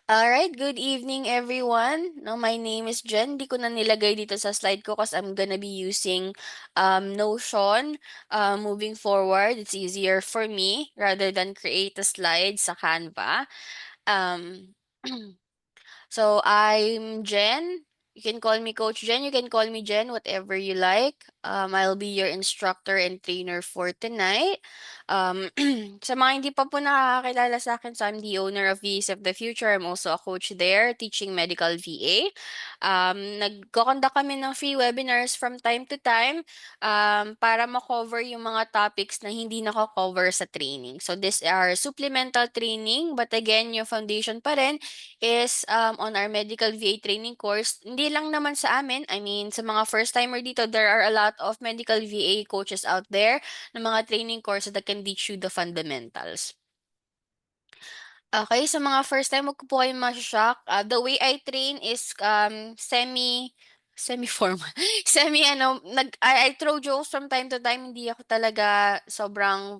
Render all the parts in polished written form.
Alright, good evening everyone. No, my name is Jen. Di ko na nilagay dito sa slide ko because I'm gonna be using Notion moving forward. It's easier for me rather than create a slide sa Canva. Um, So I'm Jen. You can call me Coach Jen. You can call me Jen, whatever you like. I'll be your instructor and trainer for tonight. Um, sa mga hindi pa po nakakakilala sa akin, so I'm the owner of VAs of the Future. I'm also a coach there, teaching medical VA. Nagko-conduct kami ng free webinars from time to time para ma-cover yung mga topics na hindi nako-cover sa training. So these are supplemental training, but again, yung foundation pa rin is on our medical VA training course. Hindi lang naman sa amin, I mean, sa mga first-timer dito, there are a lot of medical VA coaches out there na mga training courses that can teach you the fundamentals. Okay, sa mga first time, wag po kayong shock. The way I train is semi-formal. I throw jokes from time to time. Hindi ako talaga sobrang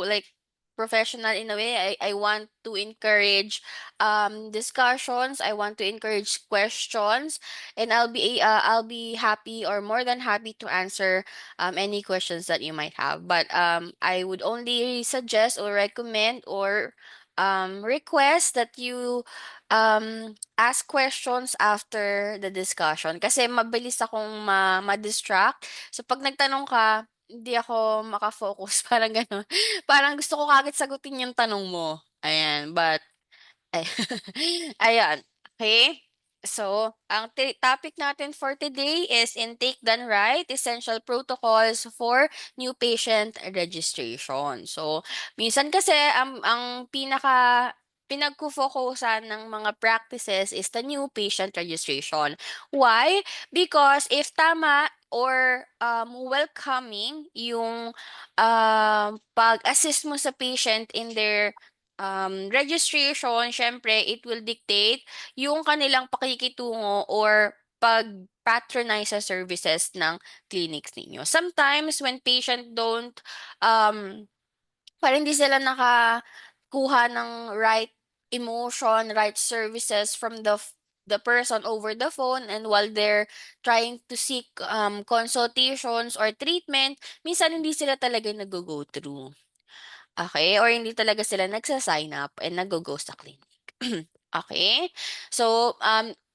like professional in a way. I want to encourage discussions. I want to encourage questions, and I'll be happy or more than happy to answer any questions that you might have. But I would only suggest or recommend or request that you ask questions after the discussion kasi mabilis akong ma-distract. So pag nagtanong ka, hindi ako makafocus, parang gano'n. Parang gusto ko kaagad sagutin yung tanong mo. Ayan, but ay ayan, okay? So, ang topic natin for today is intake done right, essential protocols for new patient registration. So, minsan kasi ang pinagko-focusan ng mga practices is the new patient registration. Why? Because if tama or welcoming yung pag-assist mo sa patient in their registration, syempre, it will dictate yung kanilang pakikitungo or pag-patronize sa services ng clinics ninyo. Sometimes, when patient don't, um, parang hindi sila nakakuha ng right emotion, right services from the person over the phone, and while they're trying to seek consultations or treatment, minsan hindi sila talaga nag-go through. Okay, or hindi talaga sila nagsa-sign up and naggo-go sa clinic. Okay? So,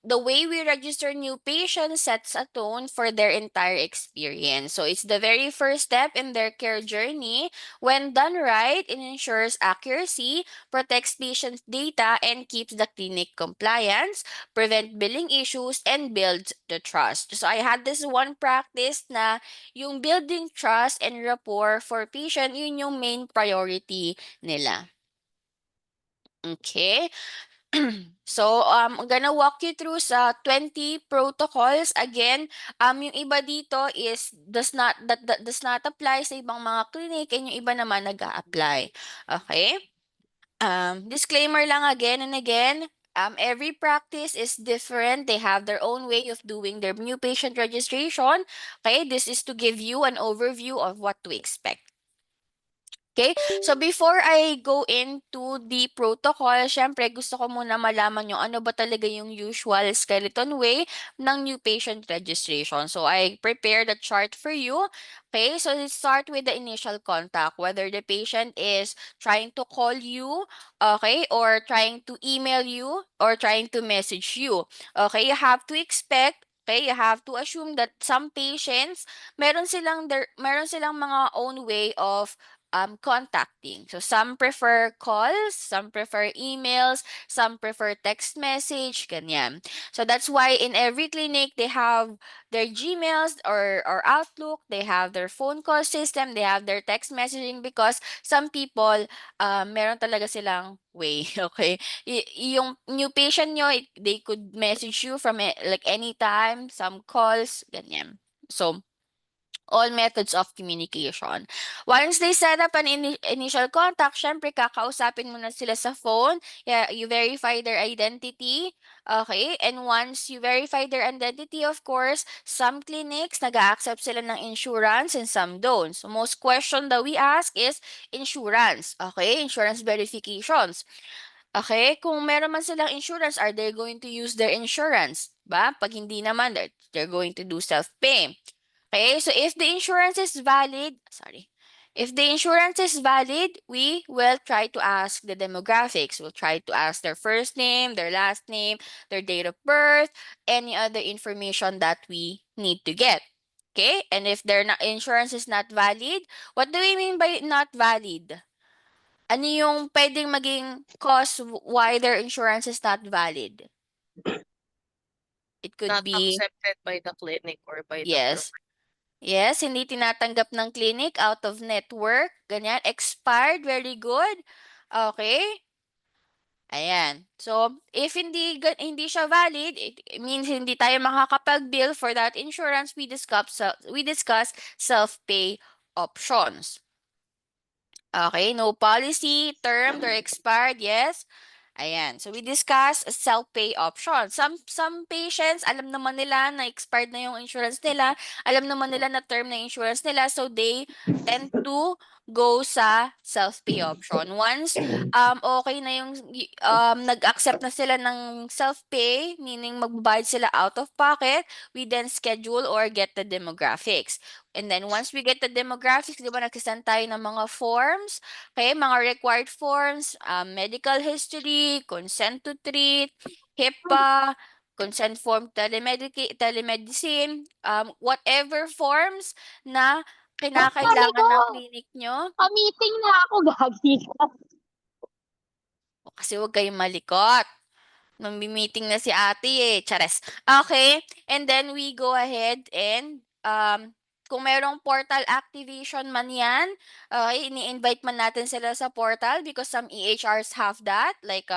the way we register new patients sets a tone for their entire experience. So, it's the very first step in their care journey. When done right, it ensures accuracy, protects patients' data, and keeps the clinic compliance, prevent billing issues, and builds the trust. So, I had this one practice na yung building trust and rapport for patient, yun yung main priority nila. Okay? So, I'm gonna walk you through sa 20 protocols. Again, yung iba dito is that does not apply sa ibang mga clinic and yung iba naman nag-a-apply. Okay? Disclaimer lang again and again. Every practice is different. They have their own way of doing their new patient registration. Okay, this is to give you an overview of what to expect. Okay? So before I go into the protocol, syempre gusto ko muna malaman yung ano ba talaga yung usual skeleton way ng new patient registration. So I prepared a chart for you. Okay? So let's start with the initial contact, whether the patient is trying to call you, okay, or trying to email you or trying to message you. Okay? You have to expect. Okay, you have to assume that some patients meron silang mga own way of contacting. So some prefer calls, some prefer emails, some prefer text message, ganyan. So that's why in every clinic they have their Gmails or Outlook, they have their phone call system, they have their text messaging because some people meron talaga silang way, okay? Yung new patient nyo, they could message you from like anytime, some calls, ganyan. So all methods of communication. Once they set up an initial contact, syempre kakausapin mo na sila sa phone. Yeah, you verify their identity. Okay? And once you verify their identity, of course, some clinics nag-accept sila ng insurance and some don't. So most question that we ask is insurance. Okay? Insurance verifications. Okay? Kung meron man silang insurance, are they going to use their insurance? Ba? Pag hindi naman, they're going to do self-pay. Okay? So if the insurance is valid, sorry. If the insurance is valid, we will try to ask the demographics. We'll try to ask their first name, their last name, their date of birth, any other information that we need to get. Okay? And if their insurance is not valid, what do we mean by not valid? Ano yung pwedeng maging cause why their insurance is not valid? It could Not be, accepted by the clinic or by the yes. Yes, hindi tinatanggap ng clinic, out of network, ganyan. Expired, very good. Okay? Ayan. So, if hindi siya valid, it means hindi tayo makakapag-bill for that insurance, we discuss self-pay options. Okay, no policy, termed or expired, yes. Ayan. So we discuss self-pay option. Some patients, alam naman nila na expired na yung insurance nila, alam naman nila na term na insurance nila, so they tend to go sa self-pay option. Once okay na yung nag-accept na sila ng self-pay, meaning magbabayad sila out of pocket, we then schedule or get the demographics. And then once we get the demographics, di ba nagsisend tayo ng mga forms? Okay, mga required forms, medical history, consent to treat, HIPAA, consent form telemedicine, whatever forms na Sabi ko, kinakailangan ng clinic nyo. meeting na ako, gagi ka. Kasi huwag kayong malikot. Nami-meeting na si ate eh. Chares. Okay. And then we go ahead and kung merong portal activation man yan, ini-invite man natin sila sa portal because some EHRs have that. Like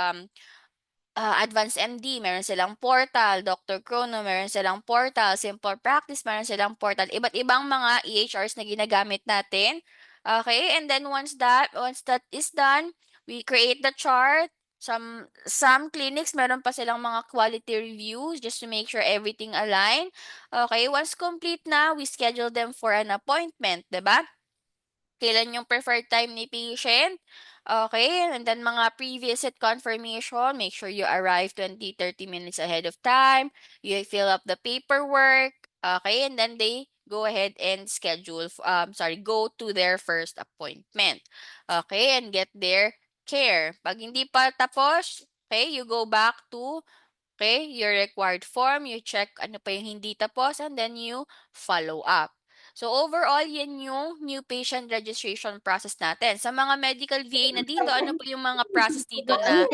Advanced MD, meron silang portal. Dr. Chrono, meron silang portal. Simple Practice, meron silang portal. Iba't ibang mga EHRs na ginagamit natin. Okay, and then once that is done, we create the chart. Some clinics meron pa silang mga quality reviews just to make sure everything align. Okay, once complete na, we schedule them for an appointment, 'di ba? Kailan yung preferred time ni patient. Okay, and then mga pre-visit confirmation, make sure you arrive 20-30 minutes ahead of time. You fill up the paperwork. Okay, and then they go ahead and go to their first appointment. Okay, and get their care. Pag hindi pa tapos, okay, you go back to your required form, you check ano pa yung hindi tapos, and then you follow up. So overall, yan yung new patient registration process natin. Sa mga medical VA na dito, ano po yung mga process dito na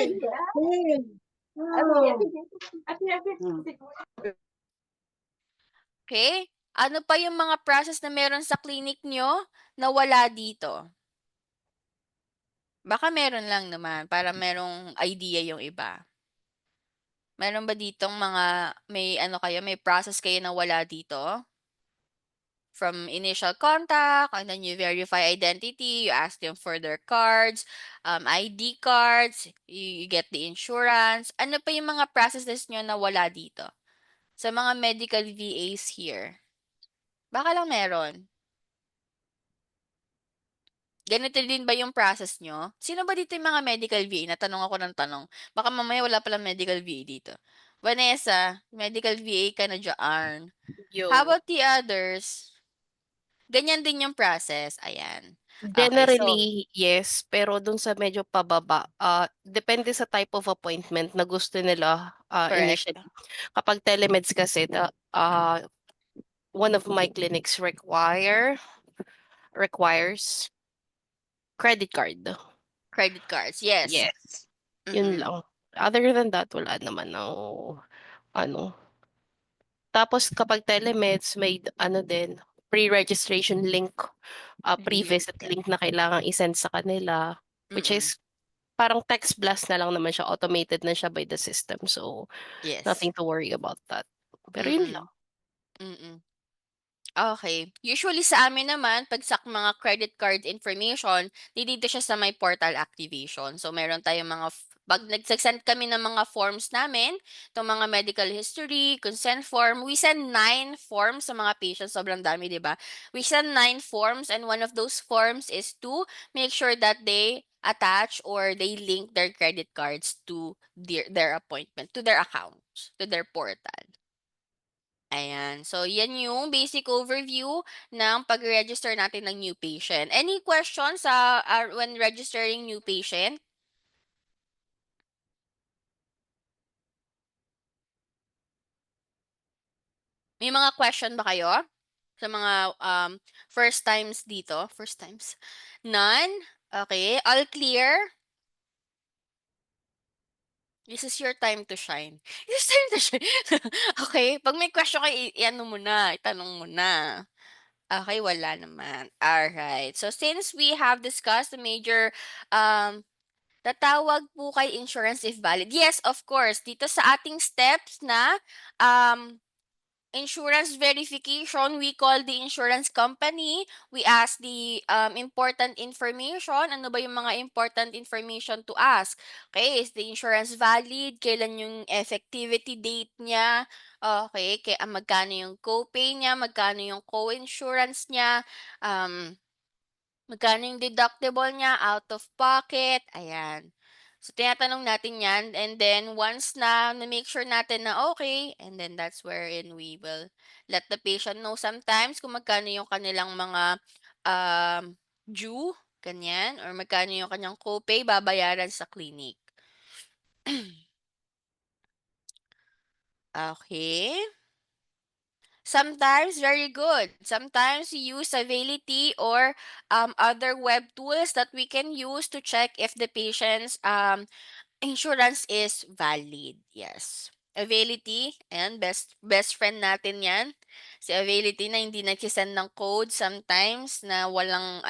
okay? Ano pa yung mga process na meron sa clinic nyo na wala dito? Baka meron lang naman para merong idea yung iba. Meron ba ditong may process kayo na wala dito? From initial contact, and then you verify identity, you ask them for their cards, ID cards, you get the insurance. Ano pa yung mga processes nyo na wala dito? Sa mga medical VAs here. Baka lang meron. Ganito din ba yung process nyo? Sino ba dito yung mga medical VA? Natanong ako ng tanong. Baka mamaya wala palang medical VA dito. Vanessa, medical VA ka na dyan. How Yo. about the others? Ganyan din yung process. Ayan. Okay, so, Generally, yes. Pero dun sa medyo pababa, depende sa type of appointment na gusto nila correct. initially. Kapag telemeds kasi, one of my clinics requires credit card. Credit cards, yes. Yes. Yun Mm-mm. lang. Other than that, wala naman ng ano. Tapos kapag telemeds, may ano din, pre-registration link, Link. pre-visit link na kailangang isend sa kanila, which Mm-mm. is parang text blast na lang naman siya, automated na siya by the system. So, Yes. nothing to worry about that. Pero yun lang. Mm-mm. Mm-mm. Okay. Usually sa amin naman, pag sa mga credit card information, dito siya sa may portal activation. So, meron tayong mga Pag nagsasend kami ng mga forms namin, itong mga medical history, consent form, we send 9 forms sa mga patients. Sobrang dami, di ba? We send 9 forms and one of those forms is to make sure that they attach or they link their credit cards to their appointment, to their accounts, to their portal. Ayan. So, yan yung basic overview ng pag-register natin ng new patient. Any questions when registering new patient? May mga question ba kayo? Sa mga first times dito? First times? None? Okay. All clear? This is your time to shine. This is time to shine. Okay. Pag may question kayo, i-ano mo na. Itanong mo na. Okay, wala naman. Alright. So, since we have discussed the major, tatawag po kay insurance if valid. Yes, of course. Dito sa ating steps na um, insurance verification, we call the insurance company. We ask the important information. Ano ba yung mga important information to ask? Okay, is the insurance valid? Kailan yung effectivity date niya? Okay, kaya magkano yung copay niya? Magkano yung co-insurance niya? Magkano yung deductible niya, out of pocket, ayan. So, tinatanong natin yan, and then once na-make sure natin na okay, and then that's wherein we will let the patient know sometimes kung magkano yung kanilang mga due, ganyan, or magkano yung kanyang copay babayaran sa clinic. Okay. Sometimes very good. Sometimes we use Availity or other web tools that we can use to check if the patient's insurance is valid. Yes. Availity, and best friend natin yan. Si Availity na hindi nagsisend ng code sometimes na walang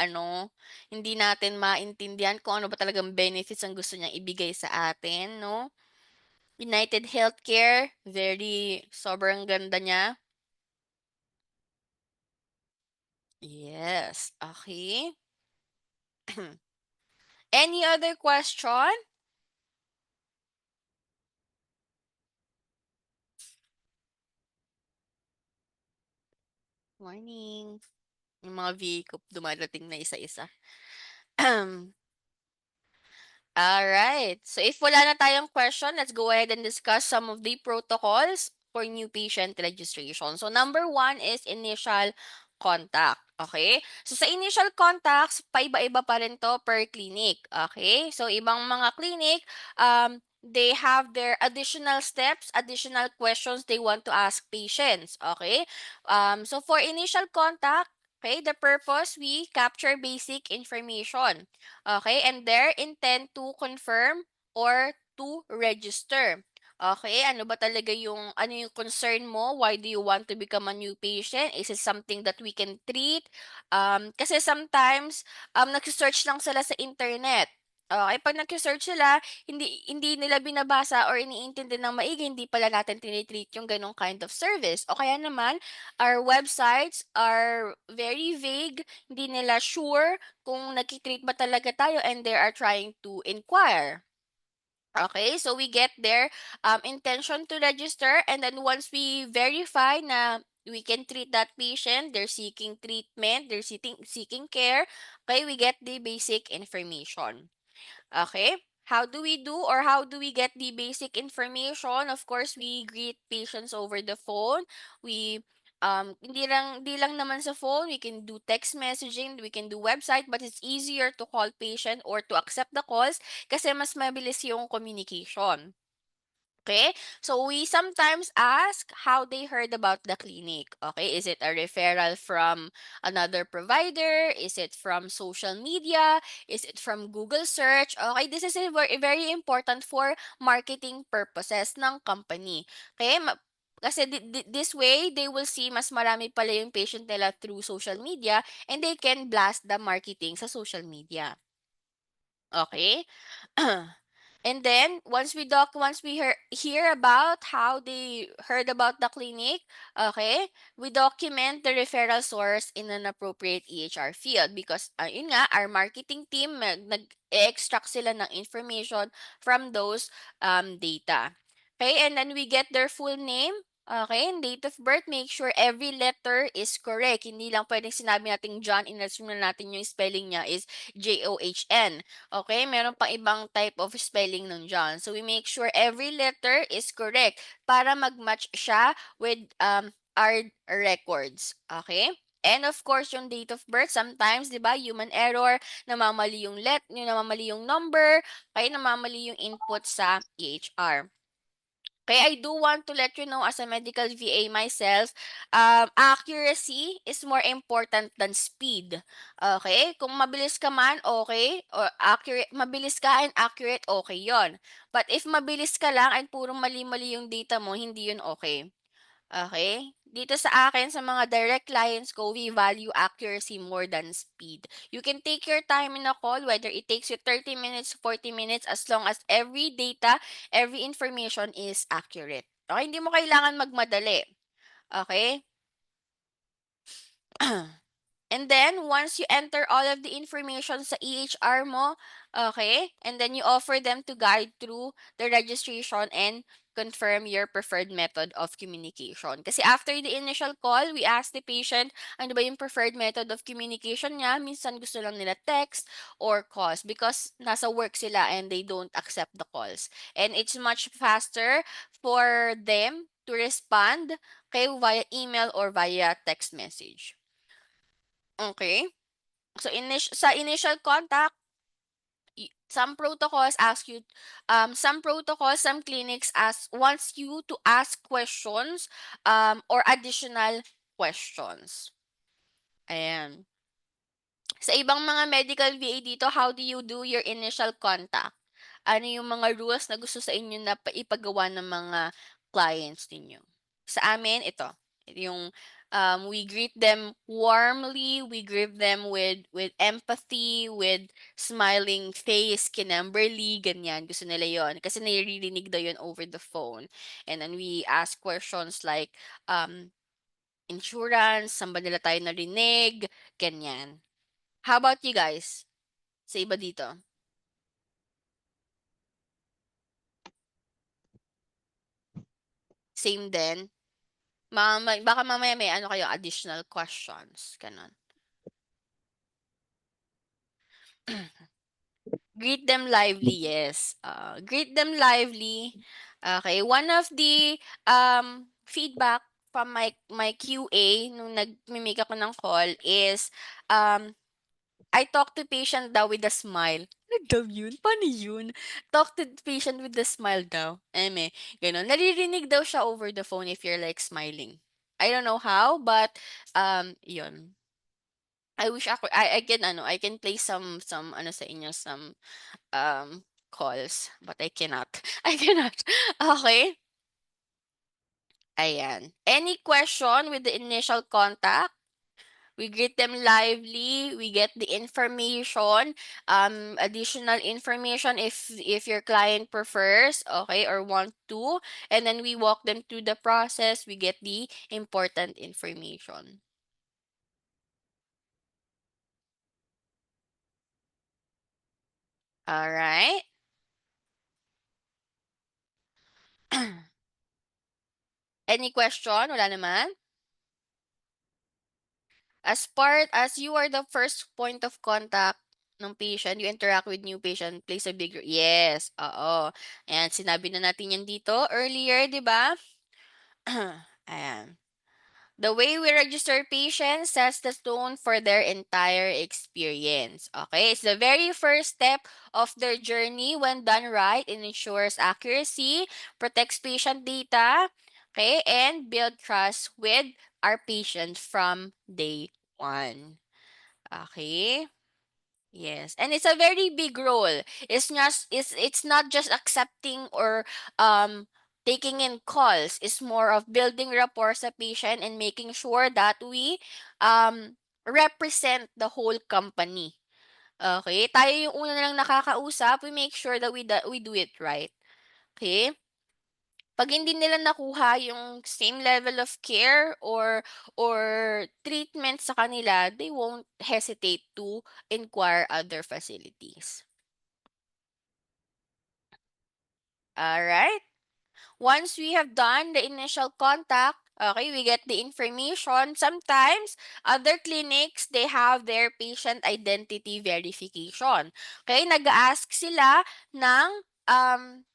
hindi natin maintindihan kung ano ba talagang benefits ang gusto niyang ibigay sa atin, no? United Healthcare, sobrang ganda niya. Yes. Okay. Any other question? Morning. Yung mga VA ko dumadating na isa-isa. All right. So if wala na tayong question, let's go ahead and discuss some of the protocols for new patient registration. So number 1 is initial contact. Okay? So sa initial contacts, paiba-iba pa rin to per clinic. Okay? So ibang mga clinic, they have their additional steps, additional questions they want to ask patients. Okay? So for initial contact, okay, the purpose, we capture basic information. Okay, and their intent to confirm or to register. Okay, ano yung concern mo? Why do you want to become a new patient? Is it something that we can treat? Kasi sometimes, nagsisearch lang sila sa internet. Okay, pag nag-search sila, hindi nila binabasa or iniintindi ng maigi, hindi pala natin tinitreat yung ganong kind of service. O kaya naman, our websites are very vague, hindi nila sure kung nagki-treat ba talaga tayo and they are trying to inquire. Okay, so we get their intention to register, and then once we verify na we can treat that patient, they're seeking treatment, they're seeking care, okay, we get the basic information. Okay? How do we do or how do we get the basic information? Of course, we greet patients over the phone. We hindi lang naman sa phone, we can do text messaging, we can do website, but it's easier to call patient or to accept the calls kasi mas mabilis yung communication. Okay? So we sometimes ask how they heard about the clinic. Okay? Is it a referral from another provider? Is it from social media? Is it from Google search? Okay? This is very important for marketing purposes ng company. Okay? Kasi this way, they will see mas marami pala yung patient nila through social media and they can blast the marketing sa social media. Okay? And then once we hear about how they heard about the clinic, okay, we document the referral source in an appropriate EHR field because yun nga, our marketing team nag-extract sila ng information from those data. Okay, and then we get their full name. Okay, and date of birth, make sure every letter is correct. Hindi lang pwedeng sinabi natin John, in-assume na natin yung spelling niya is John. Okay, meron pang ibang type of spelling ng John. So we make sure every letter is correct para mag-match siya with our records. Okay? And of course, yung date of birth, sometimes, di ba, human error, namamali namamali yung number, kaya namamali yung input sa EHR. Okay, I do want to let you know as a medical VA myself, accuracy is more important than speed. Okay? Kung mabilis ka man, okay. Or mabilis ka and accurate, okay yon. But if mabilis ka lang and puro mali-mali yung data mo, hindi yun okay. Okay? Dito sa akin, sa mga direct clients ko, we value accuracy more than speed. You can take your time in a call, whether it takes you 30 minutes, 40 minutes, as long as every data, every information is accurate. Okay? Hindi mo kailangan magmadali. Okay? And then, once you enter all of the information sa EHR mo, okay, and then you offer them to guide through the registration and confirm your preferred method of communication. Kasi after the initial call, we ask the patient, ano ba yung preferred method of communication niya? Minsan gusto lang nila text or calls because nasa work sila and they don't accept the calls. And it's much faster for them to respond kay via email or via text message. Okay. So sa initial contact, some protocols ask you, some clinics wants you to ask questions, or additional questions. Ayan. Sa ibang mga medical VA dito, how do you do your initial contact? Ano yung mga rules na gusto sa inyo na ipagawa ng mga clients ninyo? Sa amin, ito. Yung we greet them warmly, we greet them with empathy, with smiling face, kinamberly, ganyan. Gusto nila yon kasi naririnig daw yun over the phone. And then we ask questions like, insurance, saan ba nila tayo narinig, ganyan. How about you guys? Sa iba dito? Same din? Baka mamaya may ano kayo, additional questions. Ganon. Greet them lively, yes. Greet them lively. Okay, one of the feedback from my QA nung nag-make ako ng call is I talk to patient daw with a smile. Ano daw yun? Paano yun? Talk to the patient with a smile daw. Ganon. Naririnig daw siya over the phone if you're like smiling. I don't know how, but yun. I wish I can play some ano sa inyo, some calls, but I cannot. I cannot. Okay. Ayan. Any question with the initial contact? We greet them lively. We get the information, additional information if your client prefers, okay, or want to, and then we walk them through the process. We get the important information. All right. Any question? Wala naman? As you are the first point of contact ng patient, you interact with new patient, plays a bigger, yes, oo. Ayan, sinabi na natin yan dito earlier, di ba? Ayan. The way we register patients sets the tone for their entire experience. Okay, it's the very first step of their journey. When done right, it ensures accuracy, protects patient data, okay, and build trust with our patient from day one. Okay. Yes, and it's a very big role. It's not just accepting or taking in calls. It's more of building rapport sa patient and making sure that we represent the whole company. Okay? Tayo yung una na lang nakakausap, we make sure that we do it right. Okay? Pag hindi nila nakuha yung same level of care or treatment sa kanila, they won't hesitate to inquire other facilities. Alright? Once we have done the initial contact, okay, we get the information. Sometimes, other clinics, they have their patient identity verification. Okay, nag-ask sila ng um,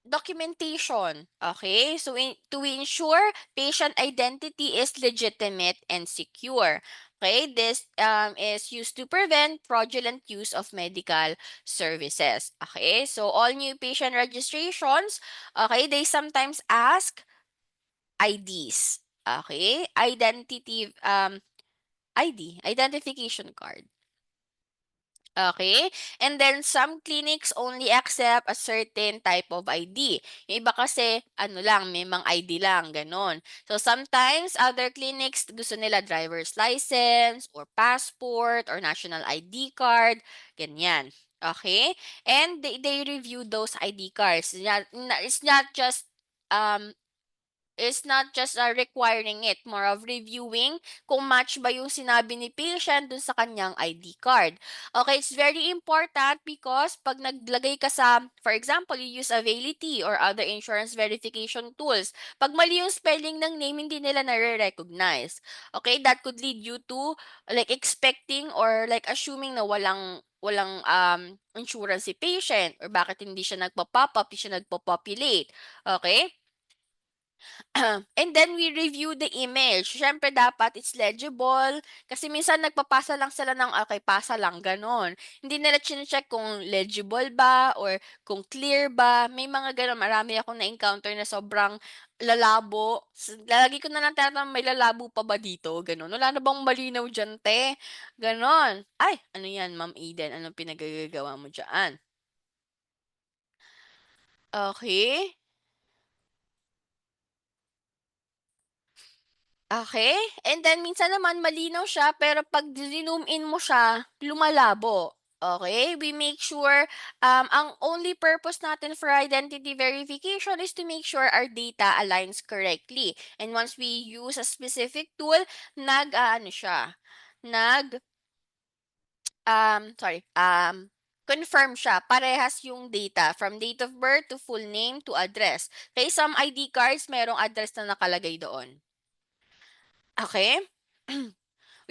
documentation. Okay, so to ensure patient identity is legitimate and secure. Okay, this is used to prevent fraudulent use of medical services. Okay, so all new patient registrations, okay, they sometimes ask IDs. Okay, identification card. Okay? And then some clinics only accept a certain type of ID. Yung iba kasi, ano lang, may mga ID lang, ganon. So sometimes other clinics gusto nila driver's license or passport or national ID card, ganyan. Okay? And they review those ID cards. Um It's not just requiring it, more of reviewing kung match ba yung sinabi ni patient dun sa kanyang ID card. Okay, it's very important because pag naglagay ka sa, for example, you use Availity or other insurance verification tools, pag mali yung spelling ng name, hindi nila nare-recognize. Okay, that could lead you to like expecting or like assuming na walang insurance si patient or bakit hindi siya nagpa-pop up, hindi siya nagpo-populate. Okay? And then we review the image. Siyempre dapat it's legible kasi minsan nagpapasa lang sila ng okay, pasa lang ganon. Hindi nila chine-check kung legible ba or kung clear ba. May mga ganon. Marami akong na-encounter na sobrang lalabo. Lagi ko na lang tinatanong, may lalabo pa ba dito? Ganon. Wala na bang malinaw dyan, te? Ganon. Ay, ano yan, Ma'am Eden? Anong pinagagagawa mo dyan? Okay. Okay, and then minsan naman malinaw siya pero 'pag zoom in mo siya, lumalabo. Okay, we make sure, ang only purpose natin for identity verification is to make sure our data aligns correctly. And once we use a specific tool, nag-aano siya, nag, confirm siya, parehas yung data from date of birth to full name to address. Okay, some ID cards merong address na nakalagay doon. Okay?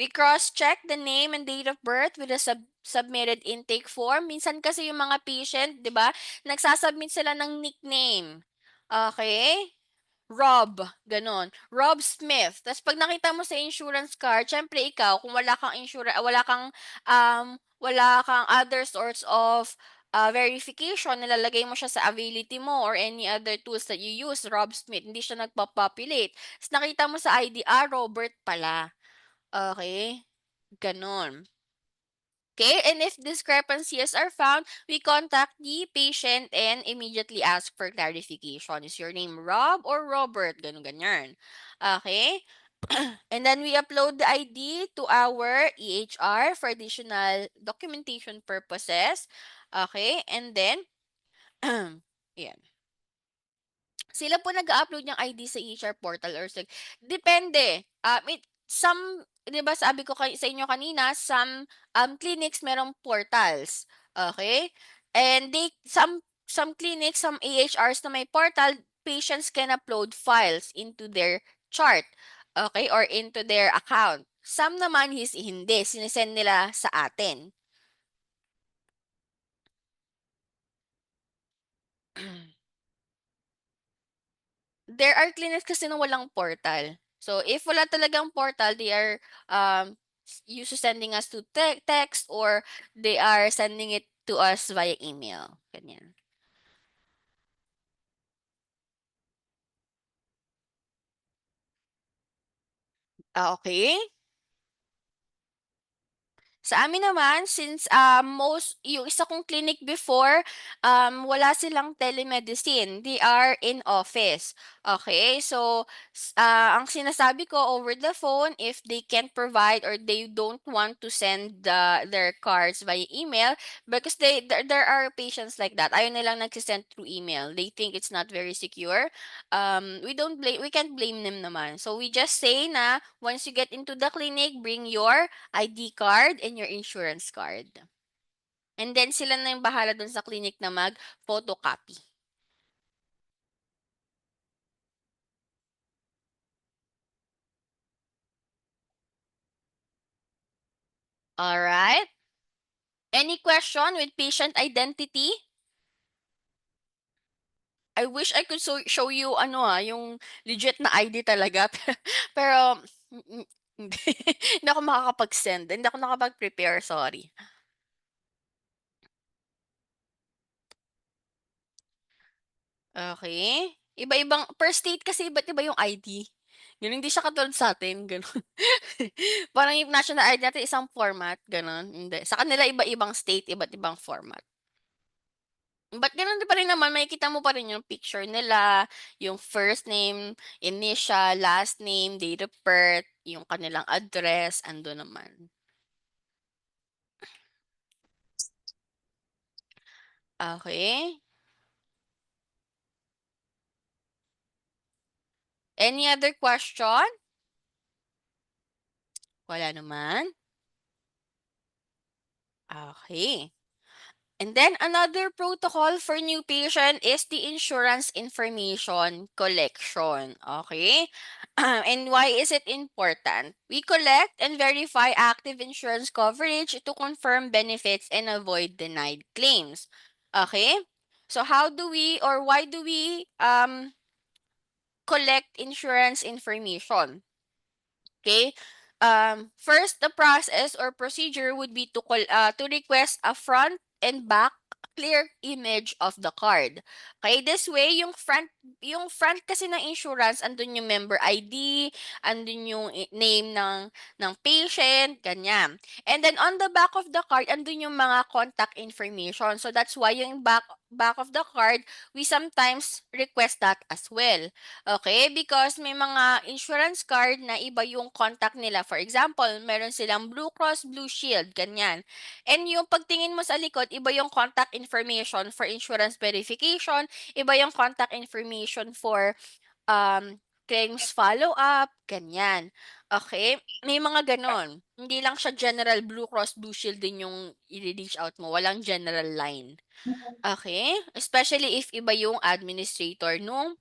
We cross-check the name and date of birth with a submitted intake form. Minsan kasi yung mga patient, 'di ba, nagsasubmit sila ng nickname. Okay? Rob, gano'n. Rob Smith. Tapos 'pag nakita mo sa insurance card, siyempre ikaw kung wala kang other sorts of verification, nilalagay mo siya sa Availity mo or any other tools that you use, Rob Smith, hindi siya nagpo-populate. Ta's nakita mo sa ID, Robert pala. Okay, gano'n. Okay, and if discrepancies are found, we contact the patient and immediately ask for clarification. Is your name Rob or Robert? Ganun, ganyan. Okay? And then we upload the ID to our EHR for additional documentation purposes. Okay? And then, yan. Sila po nag-a-upload ng ID sa EHR portal or depende. Some, 'di ba sabi ko sa inyo kanina, some clinics merong portals. Okay? And some clinics, some AHRs na may portal, patients can upload files into their chart. Okay? Or into their account. Some naman hindi, sinesend nila sa atin. There are clinics kasi na walang portal. So, if wala talagang portal, they are used to sending us to text or they are sending it to us via email. Ganyan. Okay? Sa amin naman, since yung isa kong clinic before, wala silang telemedicine. They are in office. Okay? So, ang sinasabi ko over the phone, if they can't provide or they don't want to send their cards via email, because there are patients like that. Ayaw nilang nagsisend through email. They think it's not very secure. We can't blame them naman. So, we just say na once you get into the clinic, bring your ID card and your insurance card. And then sila na yung bahala dun sa clinic na mag-photocopy. Alright? Any question with patient identity? I wish I could show you yung legit na ID talaga. Pero hindi. Hindi ako makakapag-send. Hindi ako nakapag-prepare, sorry. Okay. Iba-ibang, per state kasi iba't iba yung ID. Ganun, hindi siya katulad sa atin, ganun. Parang yung national ID natin isang format, ganun. Hindi. Sa kanila iba-ibang state, iba't ibang format. But ganun din pa rin naman, makikita mo pa rin yung picture nila, yung first name, initial, last name, date of birth, yung kanilang address, ando naman. Okay. Any other question? Wala naman. Okay. And then another protocol for new patient is the insurance information collection. Okay? And why is it important? We collect and verify active insurance coverage to confirm benefits and avoid denied claims. Okay? So how do we or why do we collect insurance information? Okay. First, the process or procedure would be to request a front and back clear image of the card. Okay, this way yung front kasi ng insurance andun yung member ID, andun yung name ng patient, ganyan. And then on the back of the card andun yung mga contact information. So that's why yung back of the card, we sometimes request that as well. Okay? Because may mga insurance card na iba yung contact nila. For example, meron silang Blue Cross, Blue Shield, ganyan. And yung pagtingin mo sa likod, iba yung contact information for insurance verification, iba yung contact information for claims follow-up, ganyan. Okay? May mga ganon. Hindi lang siya general Blue Cross, Blue Shield din yung i-reach out mo. Walang general line. Okay? Especially if iba yung administrator nung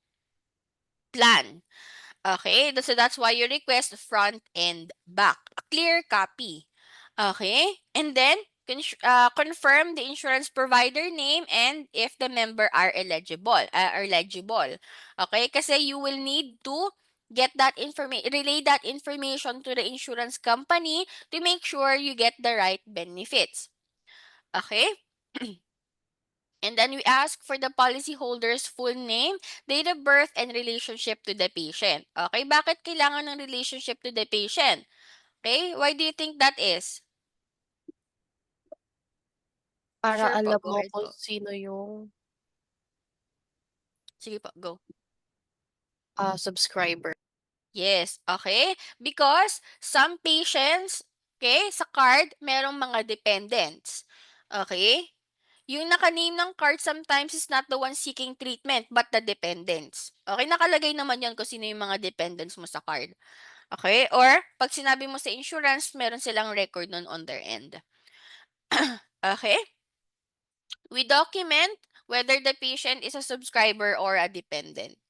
plan. Okay, so that's why you request front and back, a clear copy. Okay, and then confirm the insurance provider name and if the member are legible. Okay, kasi you will need to relay that information to the insurance company to make sure you get the right benefits. Okay. And then we ask for the policyholder's full name, date of birth, and relationship to the patient. Okay, bakit kailangan ng relationship to the patient? Okay, why do you think that is? Para Sure po, alam go mo ahead kung po. sino yung Sige po, go. subscriber. Yes, okay? Because some patients, okay, sa card, merong mga dependents. Okay? Yung naka-name ng card sometimes is not the one seeking treatment, but the dependents. Okay, nakalagay naman yan kung sino yung mga dependents mo sa card. Okay? Or, pag sinabi mo sa insurance, meron silang record nun on their end. Okay? We document whether the patient is a subscriber or a dependent.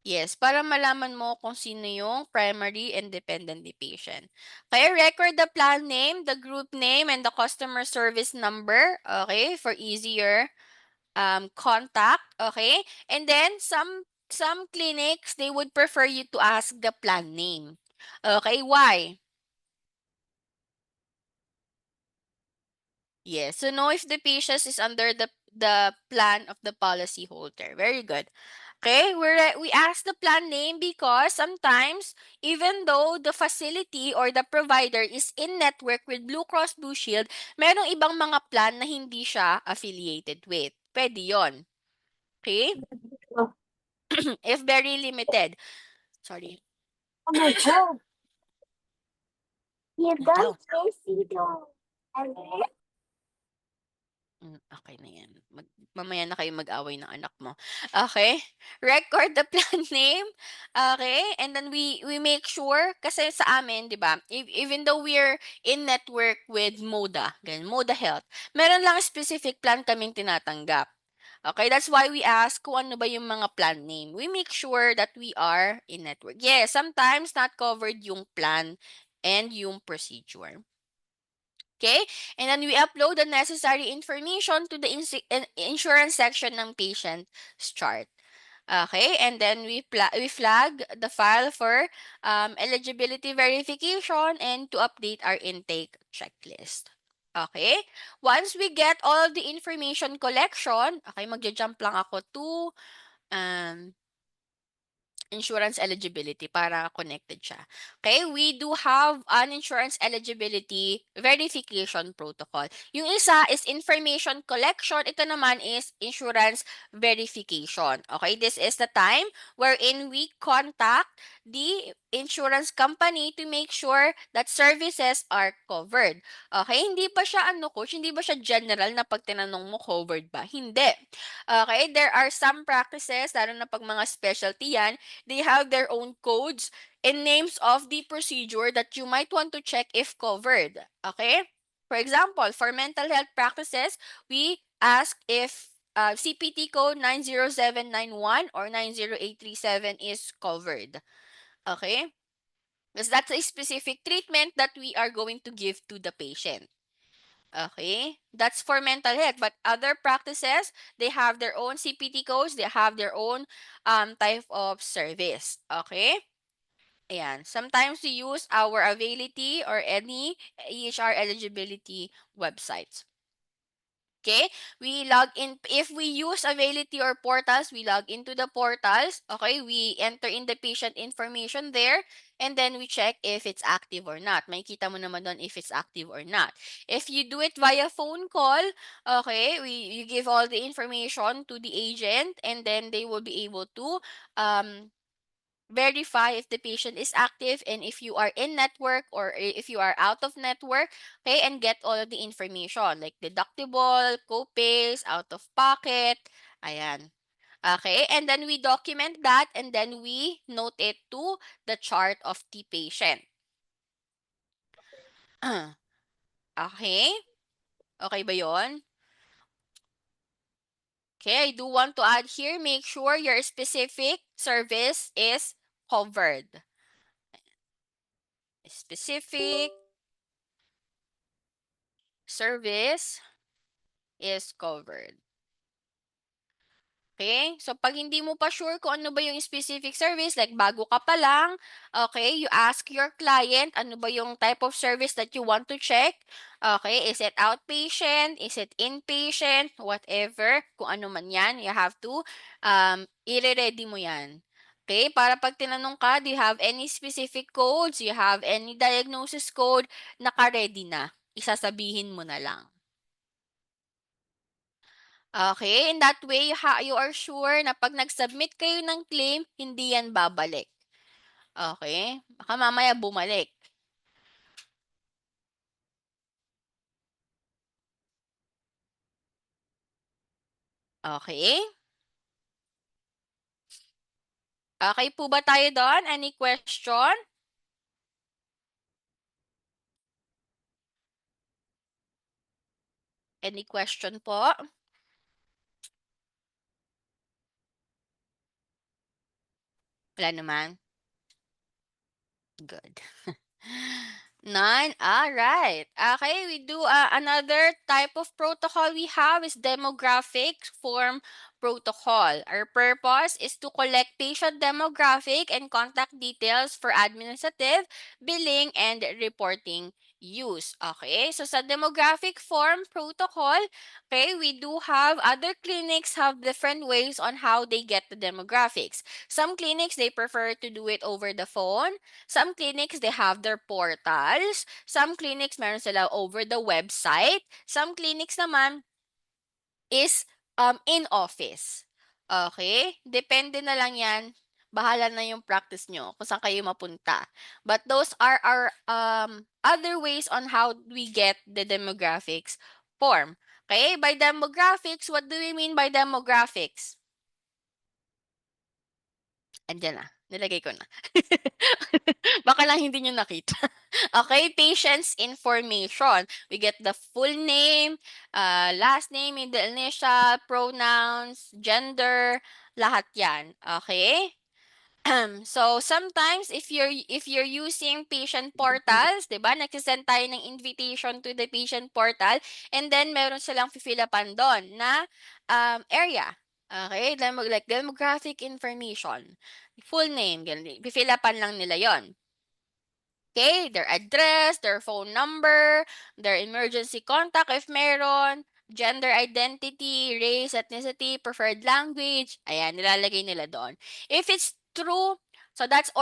Yes, para malaman mo kung sino yung primary and dependent ni patient. Kaya record the plan name, the group name, and the customer service number, okay, for easier contact, okay? And then some clinics, they would prefer you to ask the plan name. Okay, why? Yes, so know if the patient is under the plan of the policy holder. Very good. Okay, we ask the plan name because sometimes, even though the facility or the provider is in network with Blue Cross Blue Shield, merong ibang mga plan na hindi siya affiliated with. Pwede yon. Okay? If very limited. Sorry. Oh my God. You Ikaw. don't see the Okay na yan. Mamaya na kayo mag-away ng anak mo. Okay? Record the plan name. Okay? And then we make sure, kasi sa amin, di ba, even though we're in network with MODA, ganyan, MODA Health, meron lang specific plan kaming tinatanggap. Okay? That's why we ask kung ano ba yung mga plan name. We make sure that we are in network. Yes, sometimes not covered yung plan and yung procedure. Okay? And then we upload the necessary information to the insurance section ng patient's chart. Okay? And then we flag the file for eligibility verification and to update our intake checklist. Okay? Once we get all of the information collection, okay, magja-jump lang ako to um, insurance eligibility para connected siya. Okay, we do have an insurance eligibility verification protocol. Yung isa is information collection, ito naman is insurance verification. Okay, this is the time wherein we contact the insurance company to make sure that services are covered. Okay, hindi ba siya coach, hindi ba siya general na pag tinanong mo covered ba? Hindi. Okay, there are some practices, lalo na pag mga specialty yan, they have their own codes and names of the procedure that you might want to check if covered. Okay? For example, for mental health practices, we ask if CPT code 90791 or 90837 is covered. Okay? Because that's a specific treatment that we are going to give to the patient. Okay, that's for mental health. But other practices, they have their own CPT codes, they have their own type of service. Okay? Ayan. Sometimes we use our Availity or any EHR eligibility websites. Okay? We log in, if we use Availity or portals, we log into the portals. Okay? We enter in the patient information there and then we check if it's active or not. Makikita mo naman doon if it's active or not. If you do it via phone call, okay, you give all the information to the agent and then they will be able to verify if the patient is active and if you are in network or if you are out of network, okay, and get all of the information like deductible, co-pays, out of pocket, ayan. Okay, and then we document that and then we note it to the chart of the patient. Okay? Okay ba yon? Okay, I do want to add here, make sure your specific service is covered. Specific service is covered. Okay? So, pag hindi mo pa sure kung ano ba yung specific service, like bago ka pa lang, okay, you ask your client ano ba yung type of service that you want to check. Okay, is it outpatient? Is it inpatient? Whatever. Kung ano man yan, you have to i-ready mo yan. Okay, para pag tinanong ka, do you have any specific codes? Do you have any diagnosis code? Naka-ready na. Isasabihin mo na lang. Okay, in that way, you are sure na pag nag-submit kayo ng claim, hindi yan babalik. Okay? Baka mamaya bumalik. Okay? Okay po ba tayo doon? Any question? Any question po? Wala naman? Good. None? All right. Okay, we do another type of protocol we have is demographic form protocol. Our purpose is to collect patient demographic and contact details for administrative, billing, and reporting use. Okay, so sa demographic form protocol, okay, we do have other clinics have different ways on how they get the demographics. Some clinics, they prefer to do it over the phone. Some clinics, they have their portals. Some clinics, meron sila over the website. Some clinics naman is in office. Okay? Depende na lang yan. Bahala na yung practice nyo kung saan kayo mapunta. But those are our other ways on how we get the demographics form. Okay? By demographics, what do we mean by demographics? Andiyan na. Nilagay ko na. Baka lang hindi nyo nakita. Okay, patient's information. We get the full name, last name, middle initial, pronouns, gender, lahat yan. Okay? So sometimes if you're using patient portals, 'di ba? Nagsisend tayo ng invitation to the patient portal and then meron silang fill upan doon na area. Okay? Like demographic information. Full name, ganun. Fill upan lang nila 'yon. Okay, their address, their phone number, their emergency contact if meron, gender identity, race, ethnicity, preferred language. Ayan, nilalagay nila doon. If it's true, so that's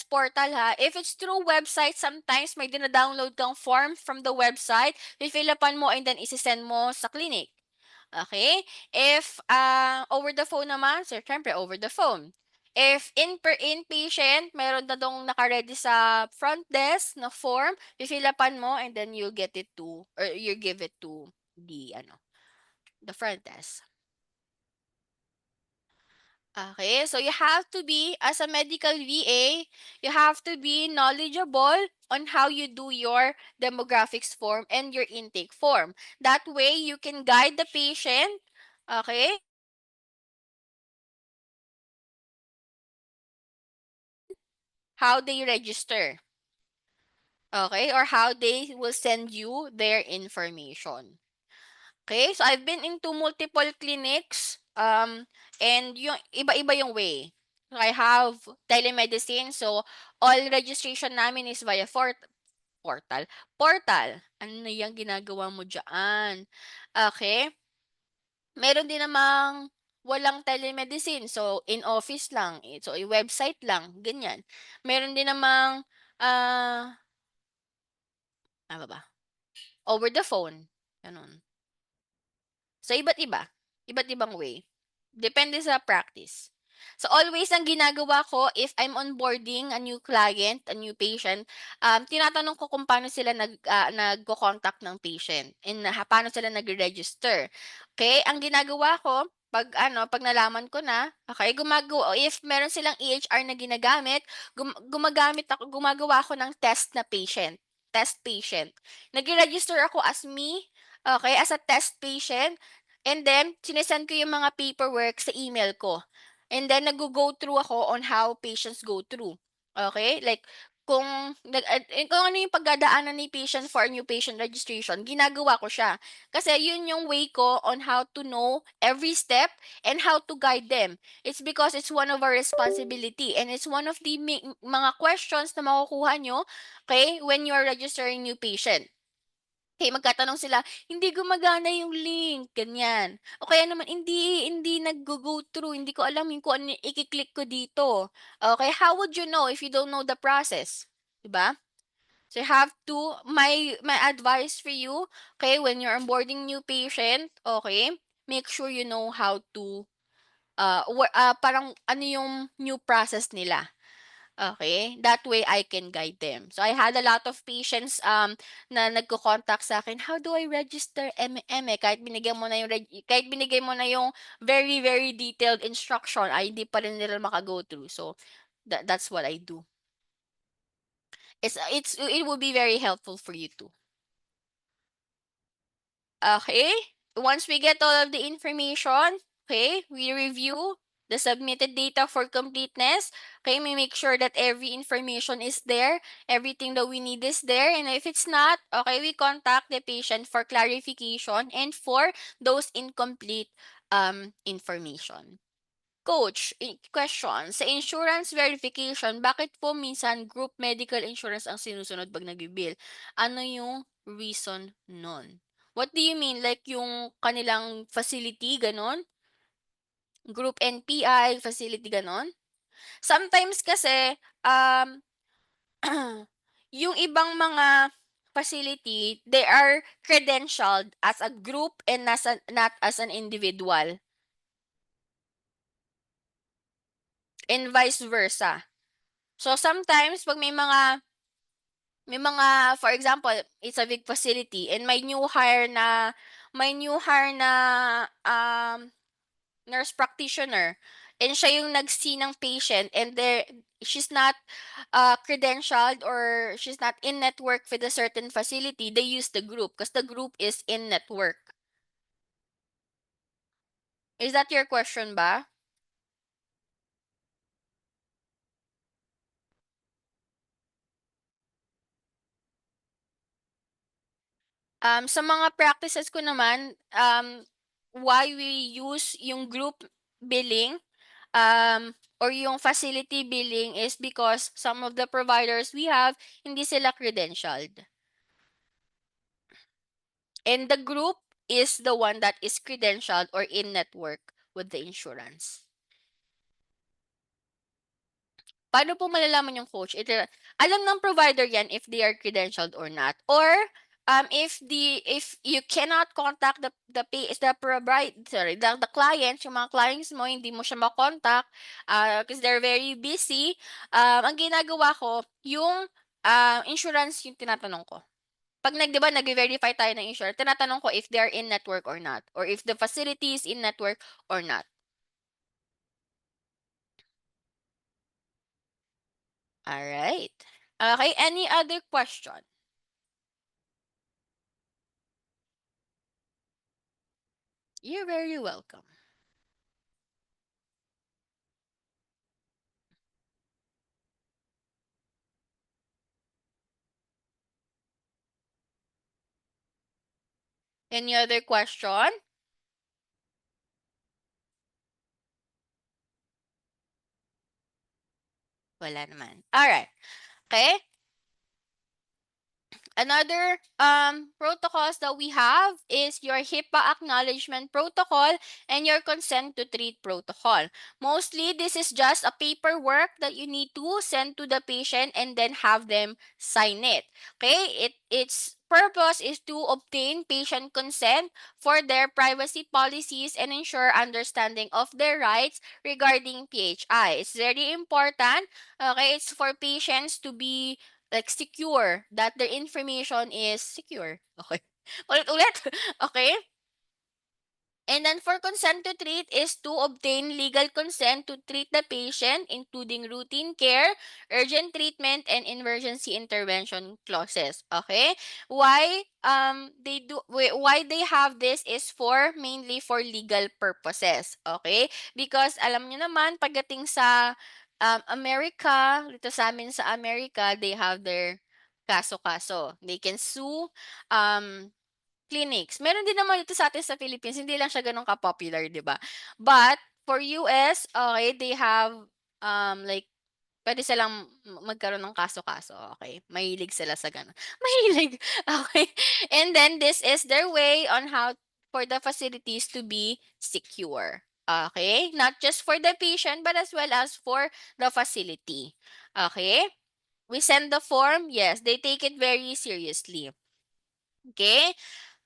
portal ha. If it's through website, sometimes may dina-download kang form from the website, fill upan mo and then isi-send mo sa clinic. Okay? If over the phone naman, so syempre over the phone. If inpatient, meron na dong naka-ready sa front desk na form, fill upan mo and then you'll get it to or you give it to the front desk. Okay, so you have to be, as a medical VA, you have to be knowledgeable on how you do your demographics form and your intake form. That way, you can guide the patient, okay, how they register. Okay, or how they will send you their information. Okay, so I've been into multiple clinics, and yung iba-iba yung way. So I have telemedicine, so all registration namin is via portal. Portal. Ano na yung ginagawa mo dyan? Okay. Meron din namang walang telemedicine. So, in office lang. So, website lang. Ganyan. Meron din namang, ano ba? Over the phone. Ganun. So, iba't iba. Iba't ibang way. Depende sa practice. So, always ang ginagawa ko, if I'm onboarding a new client, a new patient, tinatanong ko kung paano sila nagko-contact ng patient and paano sila nag-register. Okay? Ang ginagawa ko, pag nalaman ko na, okay, if meron silang EHR na ginagamit, gumagawa ako ng test na patient. Test patient. Nag-register ako as me, okay, as a test patient. And then, sinesend ko yung mga paperwork sa email ko. And then, nag-go through ako on how patients go through. Okay? Like, kung ano yung pagdadaanan ni patient for new patient registration, ginagawa ko siya. Kasi yun yung way ko on how to know every step and how to guide them. It's because it's one of our responsibility and it's one of the mga questions na makukuha nyo, okay, when you're registering new patient. Okay, magtatanong sila, "Hindi gumagana yung link," ganyan. O kaya naman, "Hindi naggo-go through, hindi ko alam kung ano yung iki-click ko dito." Okay, how would you know if you don't know the process, 'di ba? So you have to my advice for you, okay, when you're onboarding new patient, okay, make sure you know how to parang ano yung new process nila. Okay, that way I can guide them. So I had a lot of patients na nagko-contact sa akin, "How do I register MME?" Kahit binigay mo na yung very very detailed instruction ay hindi pa rin nila maka-go through. So that's what I do. It will be very helpful for you too. Okay? Once we get all of the information, okay, we review the submitted data for completeness. Okay, we make sure that every information is there, everything that we need is there, and if it's not, okay, we contact the patient for clarification and for those incomplete information. Coach, question. Sa insurance verification, bakit po minsan group medical insurance ang sinusunod pag nagbibill? Ano yung reason nun? What do you mean? Like yung kanilang facility, ganon? Group NPI, facility, ganon? Sometimes kasi, yung ibang mga facility, they are credentialed as a group and not as an individual. And vice versa. So sometimes pag may mga for example, it's a big facility and may new hire na nurse practitioner and siya yung nag-see ng patient and she's not credentialed or she's not in network with a certain facility, they use the group because the group is in network. Is that your question ba? Sa mga practices ko naman, why we use yung group billing or yung facility billing is because some of the providers we have, hindi sila credentialed. And the group is the one that is credentialed or in network with the insurance. Paano po malalaman yung coach? Alam ng provider yan if they are credentialed or not. Or if you cannot contact the client, yung mga clients mo, hindi mo siya makontak because they're very busy, ang ginagawa ko, yung insurance yung tinatanong ko. Pag di ba, nag-verify tayo ng insurance, tinatanong ko if they are in network or not, or if the facility is in network or not. All right. Okay, any other question? You're very welcome. Any other question? Wala naman. All right. Okay. Another protocols that we have is your HIPAA acknowledgement protocol and your consent to treat protocol. Mostly, this is just a paperwork that you need to send to the patient and then have them sign it. Okay? Its purpose is to obtain patient consent for their privacy policies and ensure understanding of their rights regarding PHI. It's very important. Okay? It's for patients to be like secure that their information is secure. Okay. Ulit-ulit. Okay. And then for consent to treat is to obtain legal consent to treat the patient, including routine care, urgent treatment, and emergency intervention clauses. Okay? Why they have this is for mainly for legal purposes. Okay? Because alam niyo naman pagdating sa America, dito sa amin sa America, they have their kaso-kaso. They can sue clinics. Meron din naman dito sa atin sa Philippines, hindi lang siya gano'n ka-popular, 'di ba? But for US, okay, they have like puwede silang magkaroon ng kaso-kaso, okay? Mahilig sila sa gano'n. Mahilig, okay. And then this is their way on how for the facilities to be secure. Okay? Not just for the patient but as well as for the facility. Okay? We send the form, yes, they take it very seriously. Okay?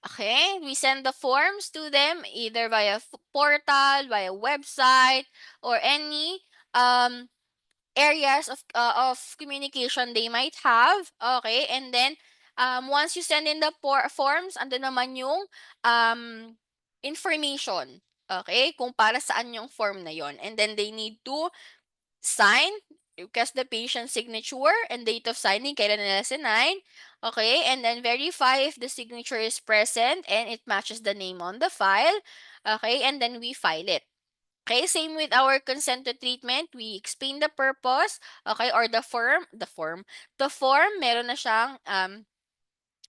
Okay, we send the forms to them either via portal, via website, or any areas of communication they might have. Okay, and then once you send in the forms, ando naman yung information. Okay, kung para saan yung form na yon. And then they need to sign, request the patient's signature and date of signing, kailan nila sinign. Okay, and then verify if the signature is present and it matches the name on the file. Okay, and then we file it. Okay, same with our consent to treatment. We explain the purpose, okay, or the form, meron na siyang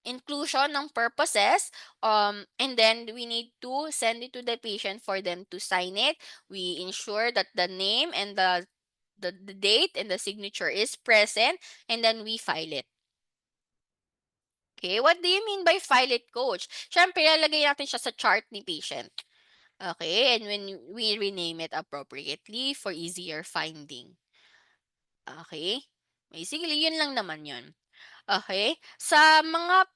inclusion ng purposes, and then we need to send it to the patient for them to sign it. We ensure that the name and the date and the signature is present, and then we file it. Okay, what do you mean by file it, coach? Siyempre, lalagay natin siya sa chart ni patient. Okay, and when we rename it appropriately for easier finding. Okay? Basically, yun lang naman yun. Okay? Sa mga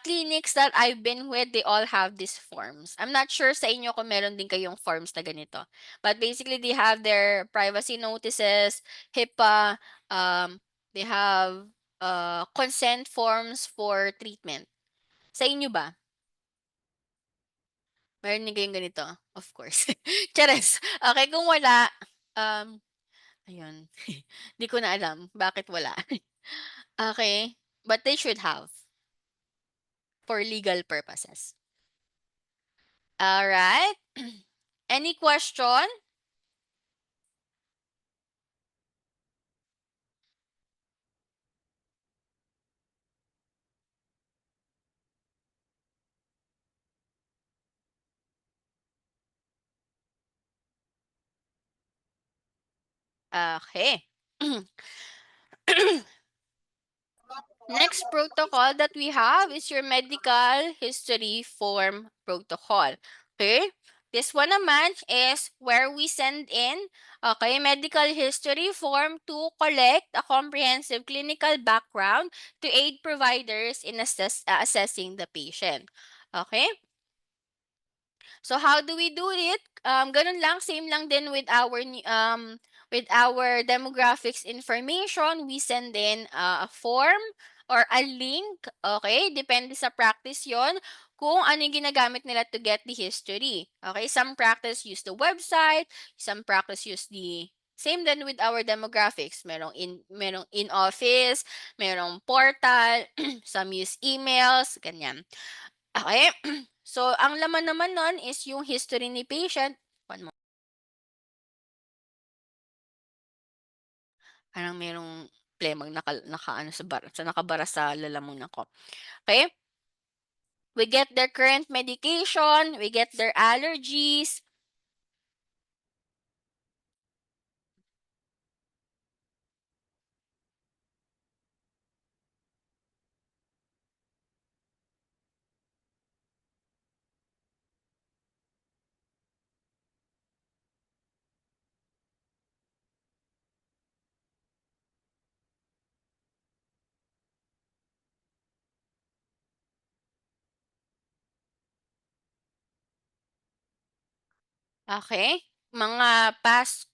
clinics that I've been with, they all have these forms. I'm not sure sa inyo kung meron din kayong forms na ganito. But basically, they have their privacy notices, HIPAA, they have consent forms for treatment. Sa inyo ba? Meron din kayong ganito? Of course. Chares. Okay, kung wala, um, ayun. Di ko na alam bakit wala. Okay, but they should have for legal purposes. All right. Any question? Okay. Next protocol that we have is your medical history form protocol. Okay? This one naman is where we send in, okay, medical history form to collect a comprehensive clinical background to aid providers in assessing the patient. Okay? So how do we do it? Ganun lang, same lang din with our demographics information. We send in a form or a link, okay? Depende sa practice yon kung ano yung ginagamit nila to get the history. Okay, some practice use the website, some practice use the same then with our demographics. Merong in office, merong portal, some use emails, ganyan. Okay? So, ang laman naman nun is yung history ni patient. One mo. Parang merong plemang naka sa nakabara sa lalamunan ko. Okay? We get their current medication, we get their allergies. Okay? Mga past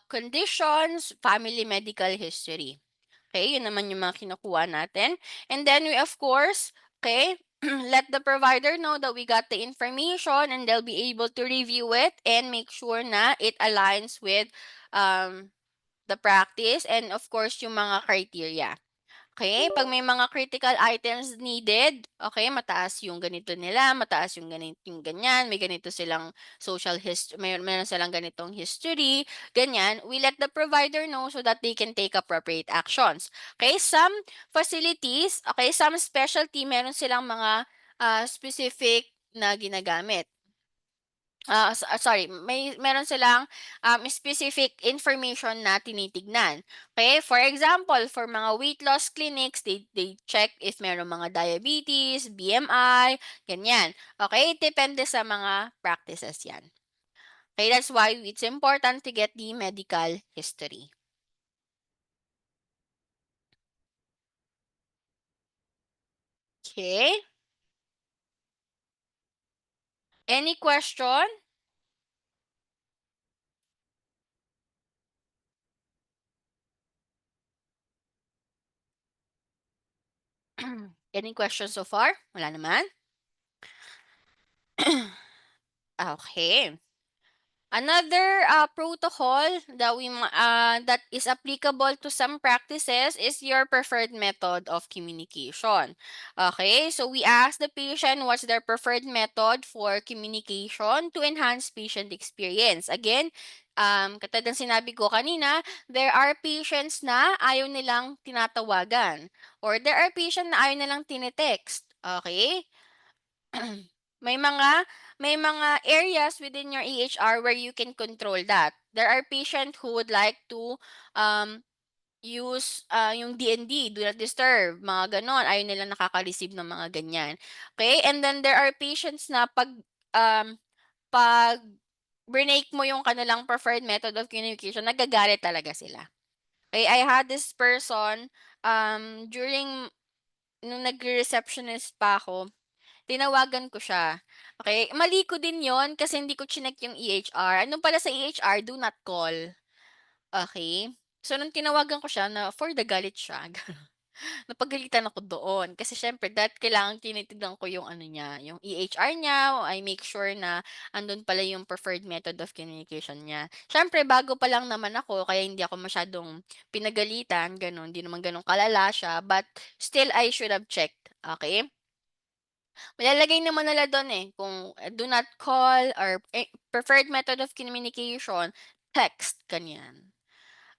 conditions, family medical history. Okay, yun naman yung mga kinukuha natin. And then we, of course, okay, let the provider know that we got the information and they'll be able to review it and make sure na it aligns with the practice and of course yung mga criteria. Okay, pag may mga critical items needed, okay, mataas yung ganito nila, mataas yung ganito yung ganyan, may ganito silang social history, meron silang ganitong history, ganyan, we let the provider know so that they can take appropriate actions. Okay, some facilities, okay, some specialty, meron silang mga specific na ginagamit. Sorry, meron silang specific information na tinitignan. Okay? For example, for mga weight loss clinics, they check if meron mga diabetes, BMI, ganyan. Okay? Depende sa mga practices yan. Okay? That's why it's important to get the medical history. Okay? Any question? Any questions so far? Wala naman? Okay. Another protocol that is applicable to some practices is your preferred method of communication. Okay, so we ask the patient what's their preferred method for communication to enhance patient experience. Again, katulad ng sinabi ko kanina, there are patients na ayaw nilang tinatawagan or there are patients na ayaw nilang tinitext. Okay? may mga may mga areas within your EHR where you can control that. There are patients who would like to um use yung DND, do not disturb, mga ganon. Ayaw nila nakaka-receive ng mga ganyan. Okay? And then there are patients na pag brinake mo yung kanilang preferred method of communication, nagagalit talaga sila. Okay, I had this person during nung nagre-receptionist pa ako, tinawagan ko siya. Okay, mali ko din 'yon kasi hindi ko chineck yung EHR. Ano pala sa EHR, do not call. Okay. So, nung tinawagan ko siya nagalit siya. Napagalitan ako doon kasi siyempre kailangan tinitignan ko yung ano niya, yung EHR niya, I make sure na andun pala yung preferred method of communication niya. Siyempre bago pa lang naman ako kaya hindi ako masyadong pinagalitan, gano'n, hindi naman gano'n kalala siya, but still I should have checked, okay? Malalagay naman nila dun, eh, kung do not call or preferred method of communication, text, ganyan.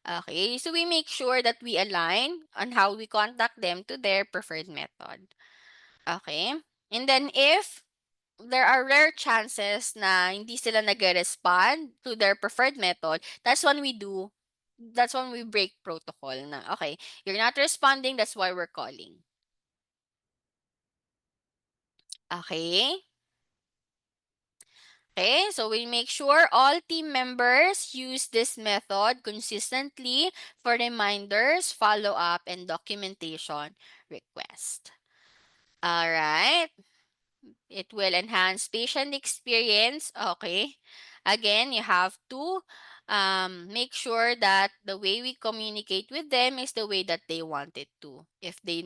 Okay, so we make sure that we align on how we contact them to their preferred method. Okay? And then if there are rare chances na hindi sila nag-respond to their preferred method, that's when we break protocol na, okay, you're not responding, that's why we're calling. Okay? Okay, so we make sure all team members use this method consistently for reminders, follow-up, and documentation request. All right. It will enhance patient experience. Okay. Again, you have to make sure that the way we communicate with them is the way that they want it to. If they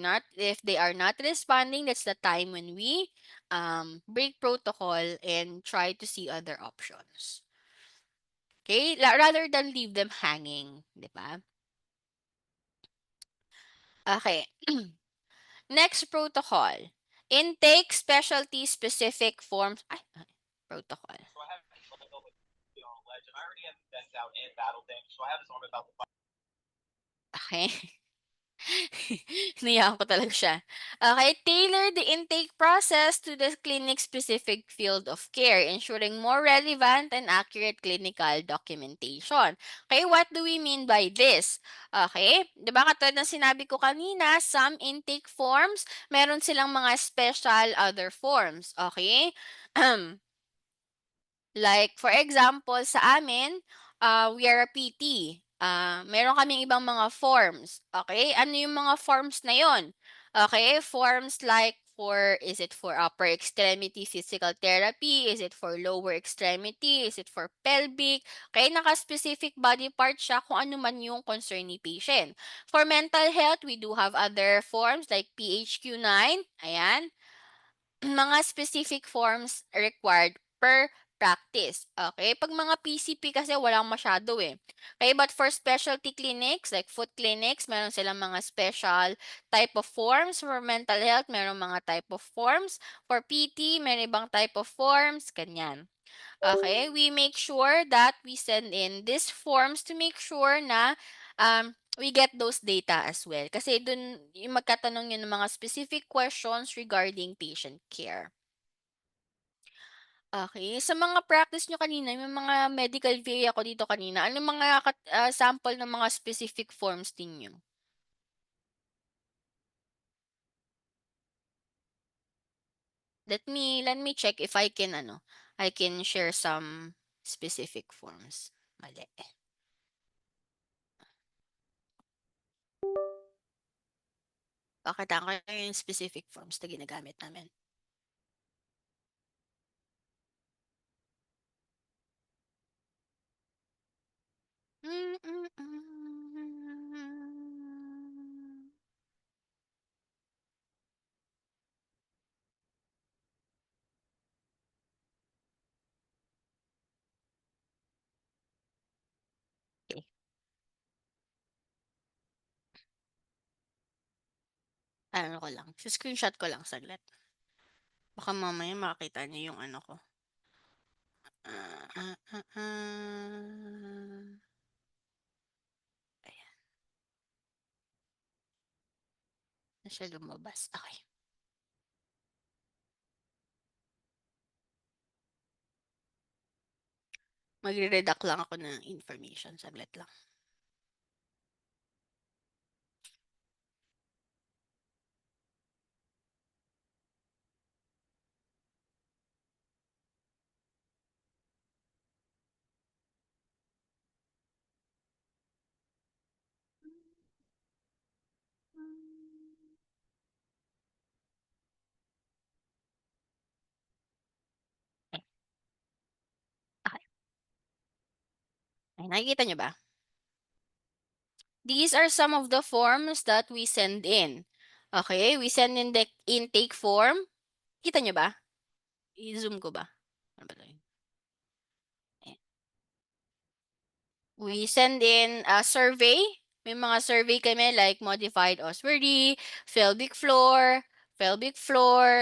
are not responding, that's the time when we break protocol and try to see other options. Okay? Rather than leave them hanging, di ba? Okay. Next protocol. Intake specialty specific forms. Protocol. Okay. Hinayaan ko talaga siya. Okay, tailor the intake process to the clinic-specific field of care, ensuring more relevant and accurate clinical documentation. Okay, what do we mean by this? Okay, di ba katulad ng sinabi ko kanina, some intake forms, meron silang mga special other forms. Okay? Like, for example, sa amin, we are a PT. Meron kaming ibang mga forms. Okay? Ano yung mga forms na yon? Okay? Forms like is it for upper extremity physical therapy? Is it for lower extremity? Is it for pelvic? Okay? Naka-specific body part siya kung ano man yung concern ni patient. For mental health, we do have other forms like PHQ-9. Ayan. Mga specific forms required per practice. Okay? Pag mga PCP kasi walang masyado eh. Okay, but for specialty clinics, like foot clinics, meron silang mga special type of forms. For mental health, meron mga type of forms. For PT, meron ibang type of forms. Ganyan. Okay, we make sure that we send in these forms to make sure na we get those data as well. Kasi dun yung magkatanong yun ng mga specific questions regarding patient care. Okay, sa mga practice nyo kanina, yung mga medical VA ako dito kanina, ano mga sample ng mga specific forms ninyo? Let me check if I can share some specific forms. Mali. Pakita ko yung specific forms na ginagamit namin. Ano ko lang, screenshot ko lang saglit. Baka mamaya makita niyo yung ano ko. Ayan. Na siya lumabas. Okay. Magre-redact lang ako ng information. Saglit lang. Okay. Ay, nakikita niyo ba? These are some of the forms that we send in. Okay, we send in the intake form. Kita niyo ba? I-zoom ko ba? Ano ba 'to? Ayan. We send in a survey. May mga survey kami like modified Oswordy, pelvic floor,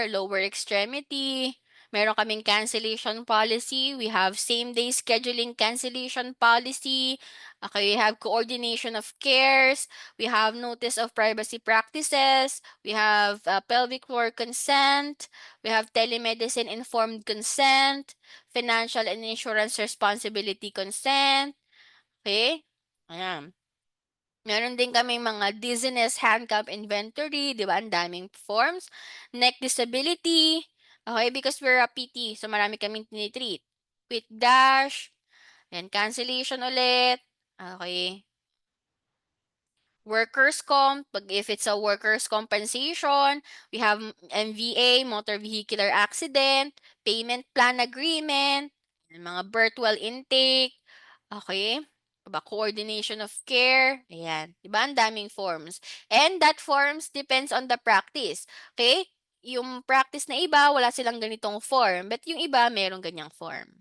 lower extremity. Meron kaming cancellation policy. We have same-day scheduling cancellation policy. Okay, we have coordination of cares. We have notice of privacy practices. We have pelvic floor consent. We have telemedicine informed consent, financial and insurance responsibility consent. Okay? Ayan. Meron din kaming mga dizziness handcuff inventory, di ba? Ang daming forms. Neck disability. Okay, because we're a PT, so marami kaming tinitreat. Quick dash. Ayan, cancellation ulit. Okay. Workers' comp, if it's a workers' compensation, we have MVA, motor vehicular accident, payment plan agreement, mga birth well intake, okay? Diba? Coordination of care, ayan. Diba? Ang daming forms. And that forms depends on the practice, okay? Yung practice na iba, wala silang ganitong form, but yung iba, merong ganyang form.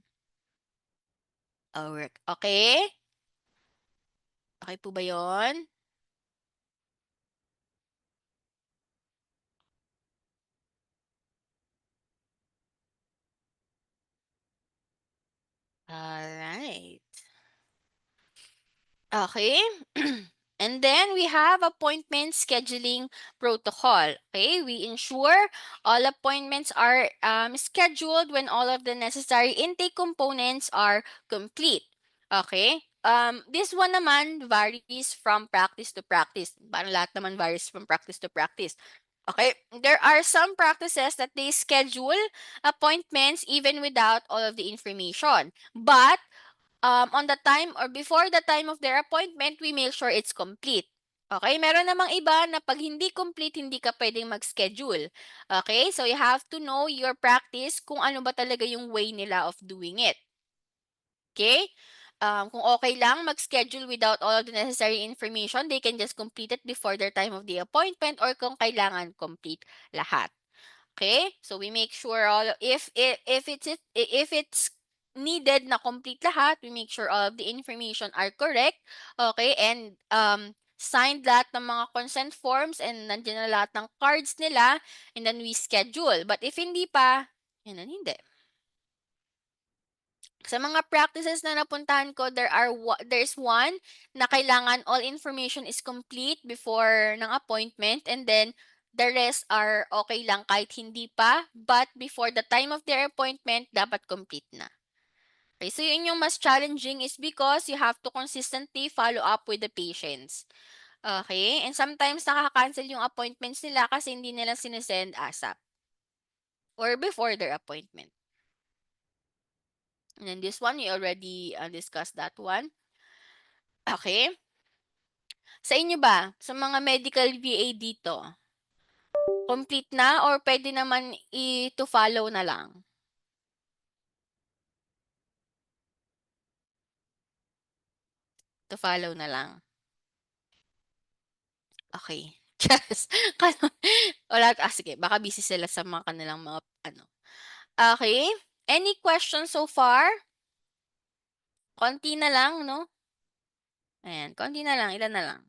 Okay? Okay po ba yon? Alright. Okay. And then we have appointment scheduling protocol. Okay, we ensure all appointments are scheduled when all of the necessary intake components are complete. Okay. This one naman varies from practice to practice. Parang lahat naman varies from practice to practice. Okay, there are some practices that they schedule appointments even without all of the information. But on the time or before the time of their appointment, we make sure it's complete. Okay, meron namang iba na pag hindi complete, hindi ka pwedeng mag-schedule. Okay, so you have to know your practice kung ano ba talaga yung way nila of doing it. Okay? Kung okay lang mag-schedule without all of the necessary information, they can just complete it before their time of the appointment or kung kailangan complete lahat. Okay? So we make sure all if it's needed na complete lahat, we make sure all of the information are correct. Okay? And signed lahat ng mga consent forms and nandiyan na lahat ng cards nila and then we schedule. But if hindi pa, yun hindi. Sa mga practices na napuntahan ko, there's one na kailangan all information is complete before ng appointment and then the rest are okay lang kahit hindi pa, but before the time of their appointment, dapat complete na. Okay, so yun yung mas challenging is because you have to consistently follow up with the patients. Okay, and sometimes nakaka-cancel yung appointments nila kasi hindi nila sinesend ASAP or before their appointment. And then this one, we already discussed that one. Okay. Sa inyo ba, sa mga medical VA dito, complete na or pwede naman to follow na lang? To follow na lang. Okay. Just, wala, sige, baka busy sila sa mga kanilang mga, ano. Okay. Any questions so far? Konti na lang, no? Ayan, konti na lang, ilan na lang.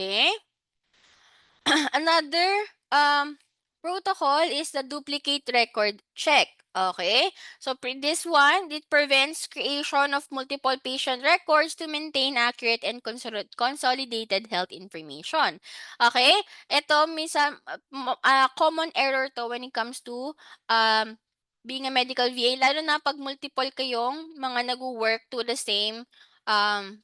Okay? Another protocol is the duplicate record check. Okay? So this one, it prevents creation of multiple patient records to maintain accurate and consolidated health information. Okay? Ito minsan common error to when it comes to being a medical VA, lalo na pag multiple kayong mga nagwo-work to the same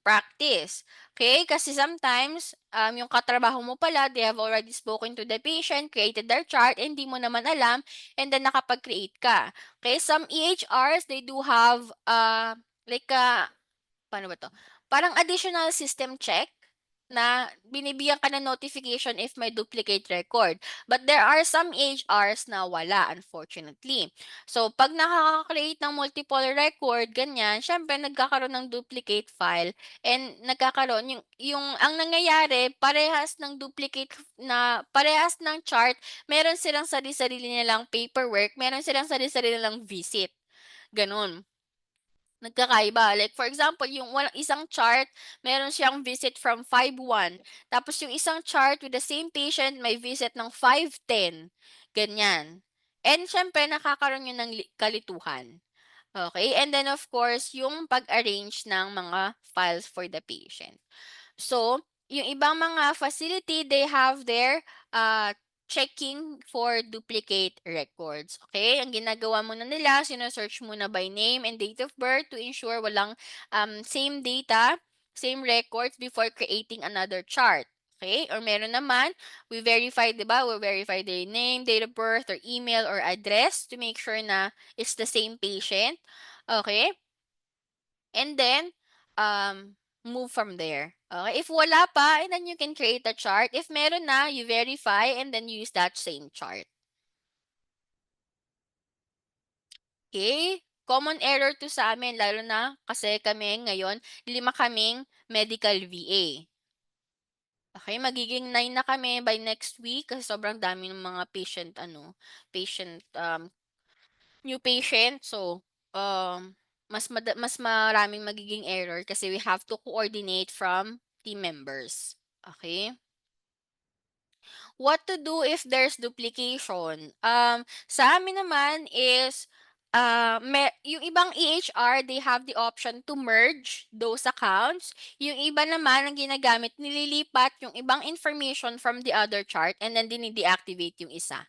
practice. Okay? Kasi sometimes, yung katrabaho mo pala, they have already spoken to the patient, created their chart, and hindi mo naman alam, and then nakapag-create ka. Okay? Some EHRs, they do have, like, paano ba to? Parang additional system check na binibigyan ka ng notification if may duplicate record. But there are some EHRs na wala, unfortunately. So, pag nakaka-create ng multiple record, ganyan, syempre nagkakaroon ng duplicate file and nagkakaroon ang nangyayari, parehas ng duplicate na parehas ng chart, meron silang sarili-sarili nilang paperwork, meron silang sarili-sarili nilang visit. Ganun. Nagkakaiba. Like for example, yung isang chart, meron siyang visit from 5:1. Tapos yung isang chart with the same patient, may visit ng 5:10. Ganyan. And syempre, nakakaroon yun ng kalituhan. Okay? And then of course, yung pag-arrange ng mga files for the patient. So, yung ibang mga facility, they have their checking for duplicate records. Okay? Ang ginagawa muna nila, sinesearch muna by name and date of birth to ensure walang same data, same records before creating another chart. Okay? Or meron naman, we verify, di ba? We verify their name, date of birth, or email, or address to make sure na it's the same patient. Okay? And then, move from there. Okay? If wala pa, and then you can create a chart. If meron na, you verify and then use that same chart. Okay? Common error to sa amin, lalo na kasi kami ngayon, 5 kaming medical VA. Okay, magiging 9 na kami by next week kasi sobrang dami ng mga new patient. So, mas maraming magiging error kasi we have to coordinate from team members. Okay? What to do if there's duplication? Sa amin naman is, yung ibang EHR, they have the option to merge those accounts. Yung iba naman, ang ginagamit, nililipat yung ibang information from the other chart and then dini-deactivate yung isa.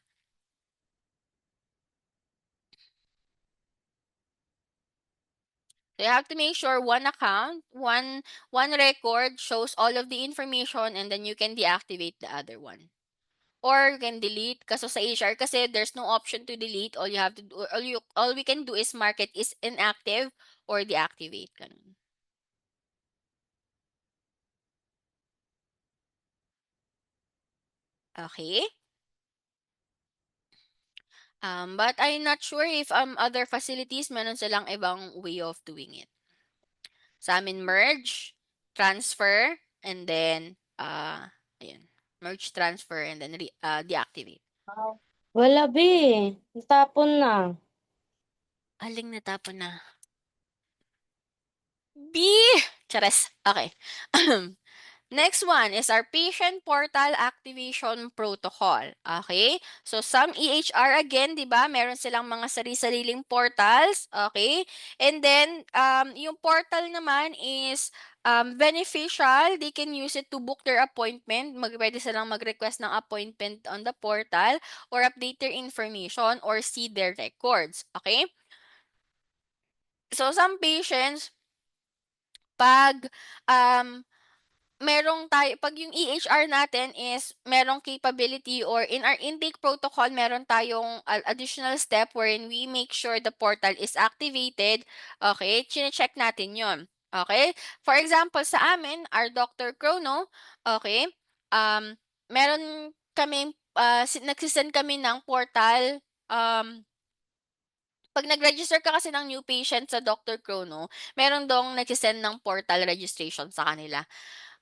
So you have to make sure one account, one record shows all of the information and then you can deactivate the other one. Or you can delete. Kaso sa HR kasi there's no option to delete. All you have to do, all we can do is mark it is inactive or deactivate. Ganun. Okay? But I'm not sure if other facilities meron silang ibang way of doing it. Sa amin, merge, transfer, and then, ayun, merge, transfer, and then deactivate. Wala, be. Natapon na. Aling natapon na. B! Chares. Okay. Next one is our patient portal activation protocol. Okay? So, some EHR again, di ba? Meron silang mga sarili-sariling portals. Okay? And then, yung portal naman is beneficial. They can use it to book their appointment. Pwede silang mag-request ng appointment on the portal or update their information or see their records. Okay? So, some patients, pag pag yung EHR natin is merong capability or in our intake protocol, meron tayong additional step wherein we make sure the portal is activated. Okay? Chine-check natin yon. Okay? For example, sa amin, our Dr. Chrono, okay, meron kami, nagsisend kami ng portal, pag nag-register ka kasi ng new patient sa Dr. Chrono, meron dong nagsisend ng portal registration sa kanila.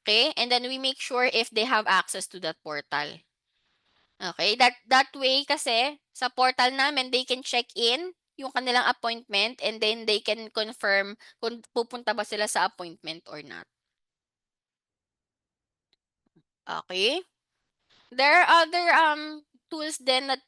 Okay? And then we make sure if they have access to that portal. Okay? That way kasi sa portal namin, they can check in yung kanilang appointment and then they can confirm kung pupunta ba sila sa appointment or not. Okay? There are other tools then that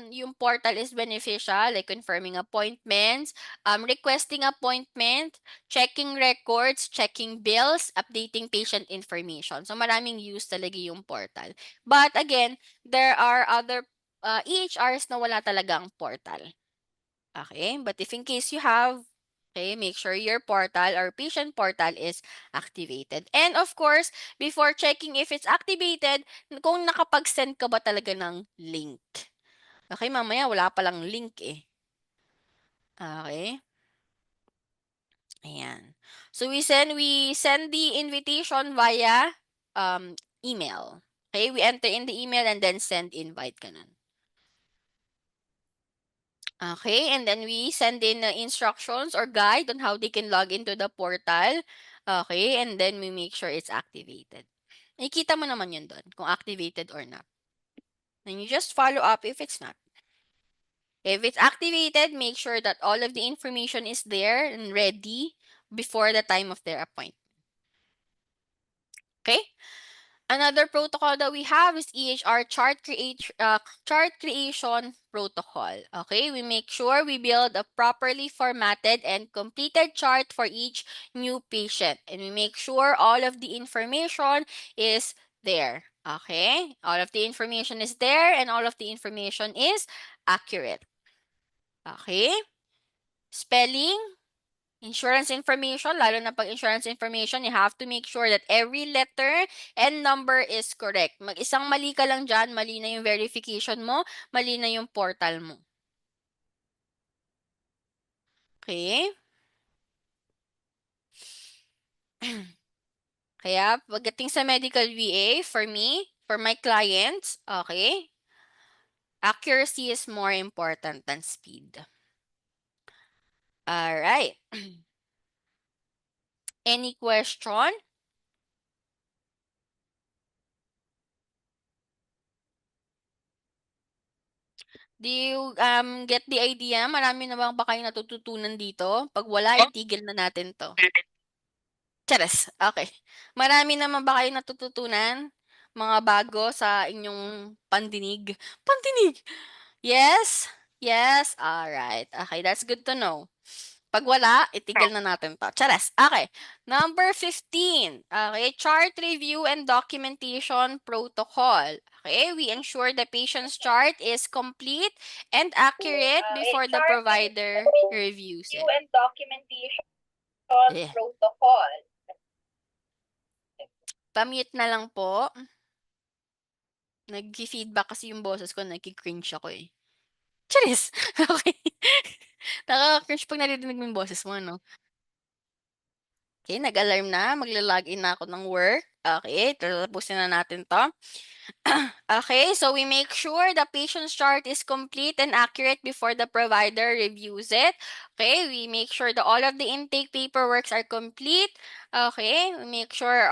yung portal is beneficial, like confirming appointments, requesting appointment, checking records, checking bills, updating patient information. So maraming use talaga yung portal. But again, there are other EHRs na wala talagang portal. Okay? But if in case you have, okay, make sure your portal or patient portal is activated. And of course, before checking if it's activated, kung nakapag-send ka ba talaga ng link. Okay, mamaya wala palang link eh. Okay? Ayan. So we send the invitation via email. Okay, we enter in the email and then send invite ka nun. Okay, and then we send in instructions or guide on how they can log into the portal. Okay, and then we make sure it's activated. Nakikita mo naman yun doon, kung activated or not. Then you just follow up if it's not. If it's activated, make sure that all of the information is there and ready before the time of their appointment. Okay? Another protocol that we have is EHR chart creation protocol. Okay, we make sure we build a properly formatted and completed chart for each new patient, and we make sure all of the information is there. Okay, all of the information is there, and all of the information is accurate. Okay, spelling. Insurance information, lalo na pag insurance information, you have to make sure that every letter and number is correct. Mag-isang mali ka lang dyan, mali na yung verification mo, mali na yung portal mo. Okay? Kaya, pagdating sa medical VA, for me, for my clients, okay, accuracy is more important than speed. All right. Any question? Do you get the idea? Marami na ba kayong natututunan dito? Pag wala, itigil na natin to. Charas, okay. Marami naman ba kayong natututunan? Mga bago sa inyong pandinig? Pandinig! Yes? Yes? Alright. Okay, that's good to know. Pag wala, itigil na natin to. Charas. Okay. Number 15. Okay, chart review and documentation protocol. Okay, we ensure the patient's chart is complete and accurate before the provider reviews it. and documentation Yeah. protocol. Pa-mute na lang po. Nag-feedback kasi yung boses ko, nagki-cringe ako eh. Charis! Okay. Nakaka-cringe pag naririnig mo yung boses mo, no? Okay, nag-alarm na. Magla-login na ako ng work. Okay, tatapusin na natin to. Okay, so we make sure the patient's chart is complete and accurate before the provider reviews it. Okay, we make sure that all of the intake paperworks are complete. Okay, we make sure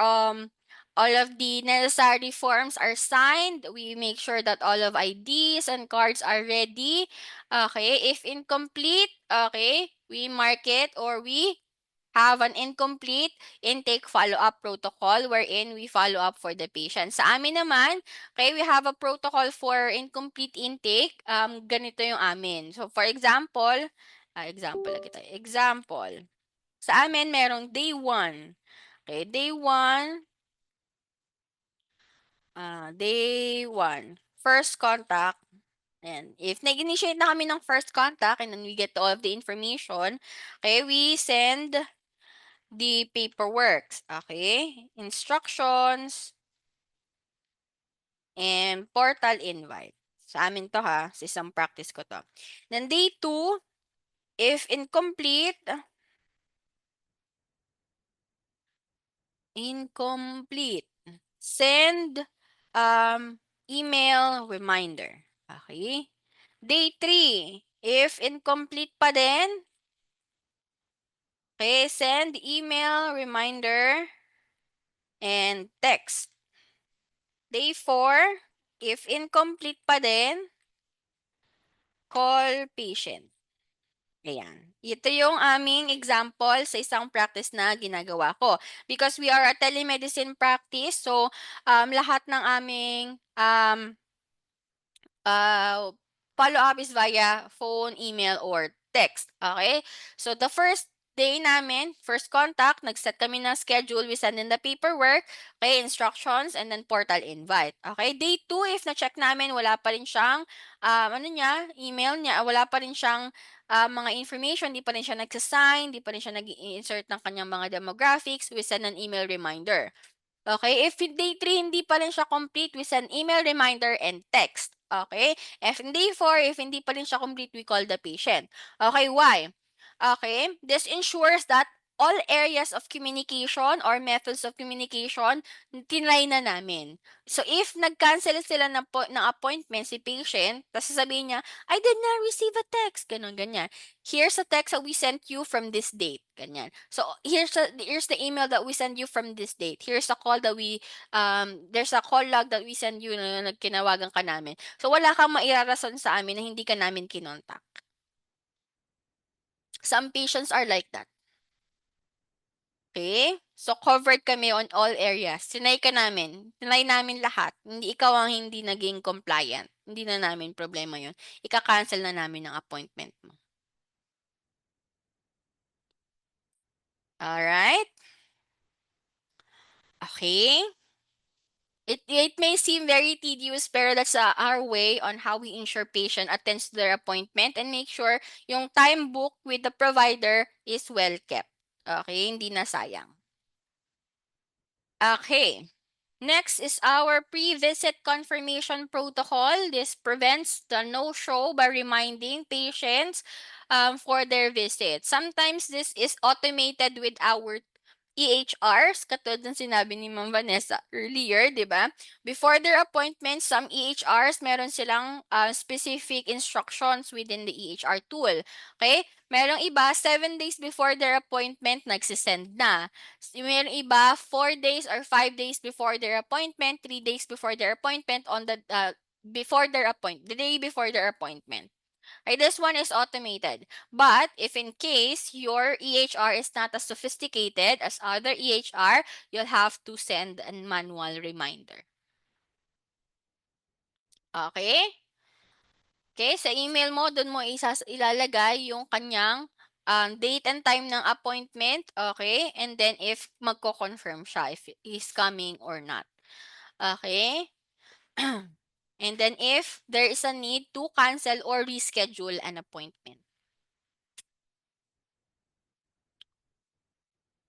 all of the necessary forms are signed. We make sure that all of IDs and cards are ready. Okay, if incomplete, okay, we mark it or we have an incomplete intake follow-up protocol wherein we follow up for the patient. Sa amin naman, okay, we have a protocol for incomplete intake. Ganito yung amin. So, for example, Example. Sa amin, merong day 1. Okay, day 1. Day 1. First contact. And if nag-initiate na kami ng first contact and then we get all of the information, okay, we send the paperwork. Okay? Instructions and portal invite. Sa amin to ha, sa isang practice ko to. Then day 2, if incomplete, send email reminder. Okay? Day 3, if incomplete pa din, okay, send email reminder and text. Day 4, if incomplete pa din, call patient. Ayan. Ito yung aming example sa isang practice na ginagawa ko. Because we are a telemedicine practice, so lahat ng aming follow-up is via phone, email, or text. Okay? So the first day namin, first contact, nag-set kami ng schedule, we send in the paperwork, okay, instructions, and then portal invite. Okay? Day 2, if na-check namin, wala pa rin siyang, email niya, wala pa rin siyang mga information, di pa rin siya nagsasign, di pa rin siya nag-insert ng kanyang mga demographics, we send an email reminder. Okay? If day 3 hindi pa rin siya complete, we send email reminder and text. Okay? If in day 4, if hindi pa rin siya complete, we call the patient. Okay, why? Okay? This ensures that all areas of communication or methods of communication, tinry na namin. So, if nag-cancel sila ng appointment si patient, tapos sasabihin niya, I did not receive a text, ganun, ganyan. Here's a text that we sent you from this date, ganyan. So, here's the email that we send you from this date. Here's a call that there's a call log that we send you na nagkinawagan ka namin. So, wala kang mairarason sa amin na hindi ka namin kinontak. Some patients are like that. Okay? So, covered kami on all areas. Sinay ka namin. Sinay namin lahat. Hindi ikaw ang hindi naging compliant. Hindi na namin problema yun. Ika-cancel na namin ang appointment mo. Alright? Okay? It may seem very tedious, pero that's our way on how we ensure patient attends to their appointment and make sure yung time book with the provider is well kept. Okay? Hindi na sayang. Okay. Next is our pre-visit confirmation protocol. This prevents the no-show by reminding patients for their visit. Sometimes this is automated with our EHRs, katulad ng sinabi ni Ma'am Vanessa earlier, di ba? Before their appointment, some EHRs, meron silang specific instructions within the EHR tool. Okay? Merong iba, 7 days before their appointment, nagsisend na. Meron iba, 4 days or 5 days before their appointment, 3 days before their appointment, the day before their appointment. Okay, this one is automated. But if in case your EHR is not as sophisticated as other EHR, you'll have to send a manual reminder. Okay? Okay, sa email mo, dun mo ilalagay yung kanyang date and time ng appointment. Okay? And then if magko-confirm siya if he's coming or not. Okay? And then if there is a need to cancel or reschedule an appointment.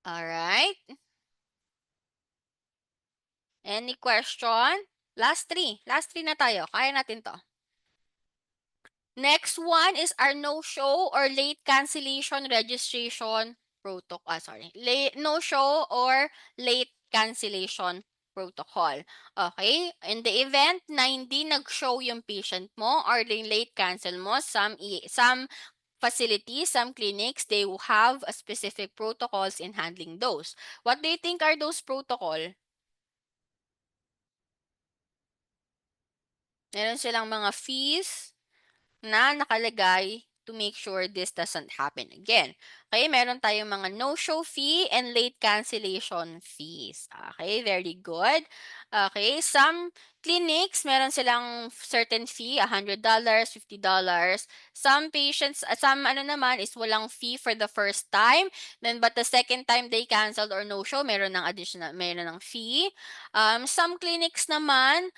Alright. Any question? Last three na tayo. Kaya natin to. Next one is our no-show or late cancellation registration protocol. No-show or late cancellation protocol. Okay? In the event na hindi nag-show yung patient mo or the late cancel mo, some facilities, some clinics, they will have a specific protocols in handling those. What do you think are those protocol? Meron silang mga fees na nakalagay to make sure this doesn't happen again. Okay, meron tayong mga no-show fee and late cancellation fees. Okay, very good. Okay, some clinics, meron silang certain fee, $100, $50. Some patients, some naman is walang fee for the first time. Then, but the second time they canceled or no-show, meron ng fee. Some clinics naman,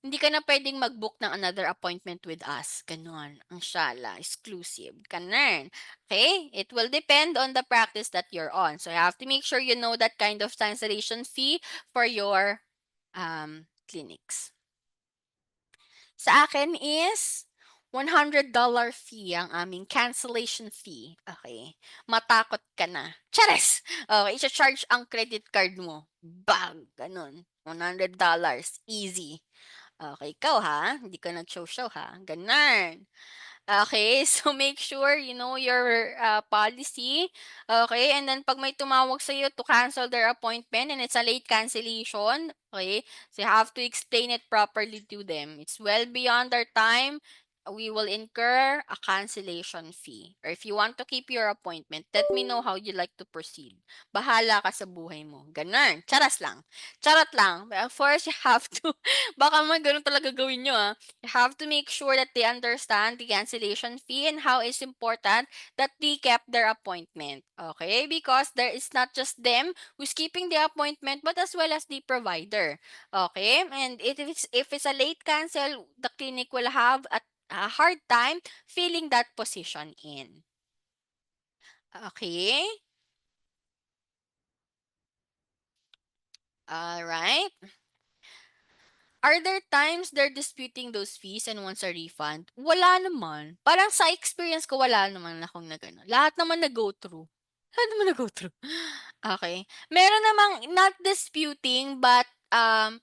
hindi ka na pwedeng mag-book ng another appointment with us. Ganon. Ang syala. Exclusive. Ganon. Okay? It will depend on the practice that you're on. So, you have to make sure you know that kind of cancellation fee for your clinics. Sa akin is $100 fee ang aming cancellation fee. Okay. Matakot ka na. Chares! Okay. Isa-charge ang credit card mo. Bag. Ganon. $100. Easy. Okay, ikaw ha, hindi ka nag-show ha, ganun. Okay, so make sure you know your policy. Okay, and then pag may tumawag sa iyo to cancel their appointment and it's a late cancellation, okay, so you have to explain it properly to them. It's well beyond our time. we will incur a cancellation fee. Or if you want to keep your appointment, let me know how you like to proceed. Bahala ka sa buhay mo. Ganun. Charas lang. Charot lang. But first, you have to, baka man ganun talaga gawin nyo You have to make sure that they understand the cancellation fee and how it's important that they kept their appointment. Okay? Because there is not just them who's keeping the appointment, but as well as the provider. Okay? And if it's a late cancel, the clinic will have a hard time filling that position in. Okay? All right. Are there times they're disputing those fees and wants a refund? Wala naman. Parang sa experience ko, wala naman akong na gano'n. Lahat naman na-go through. Lahat naman na-go through. Okay. Meron namang not disputing but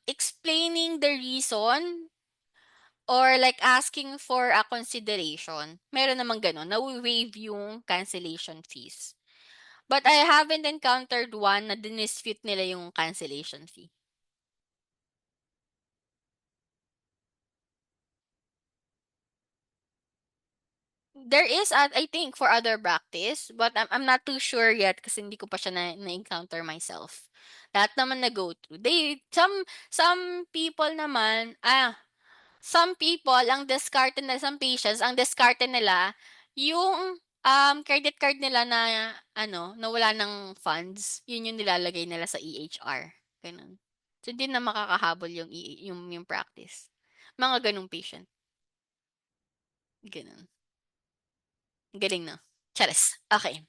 explaining the reason or like asking for a consideration. Meron namang gano'n. Na-waive yung cancellation fees. But I haven't encountered one na dinispute nila yung cancellation fee. There is, I think, for other practice, but I'm not too sure yet kasi hindi ko pa siya na-encounter myself. Lahat naman na-go through. Some people naman, some people, some patients, ang diskarte nila, yung credit card nila na, na wala ng funds, yun yung nilalagay nila sa EHR. Ganun. So, hindi na makakahabol yung practice. Mga ganung patient. Ganun. Galing na. Charis. Okay.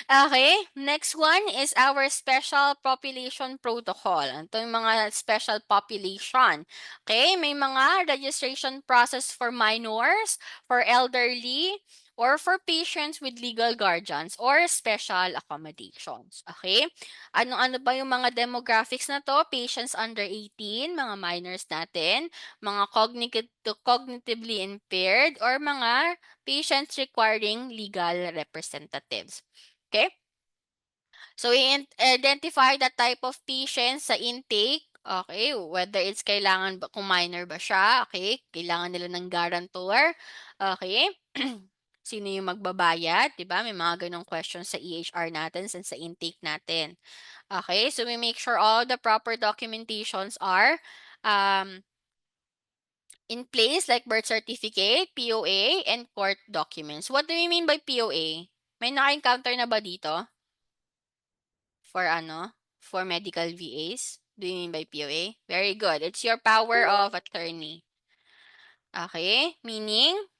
Okay, next one is our special population protocol. Ito yung mga special population. Okay, may mga registration process for minors, for elderly, or for patients with legal guardians or special accommodations. Okay, ano-ano ba yung mga demographics na to? Patients under 18, mga minors natin, mga cognitively impaired, or mga patients requiring legal representatives. Okay? So, we identify the type of patients sa intake. Okay, whether it's kailangan ba, kung minor ba siya, okay, kailangan nila ng guarantor, okay, sino yung magbabayad, di ba? May mga ganong questions sa EHR natin and sa intake natin. Okay, so we make sure all the proper documentations are in place like birth certificate, POA, and court documents. What do you mean by POA? May naka-encounter na ba dito? For medical VAs? Do you mean by POA? Very good. It's your power of attorney. Okay? Meaning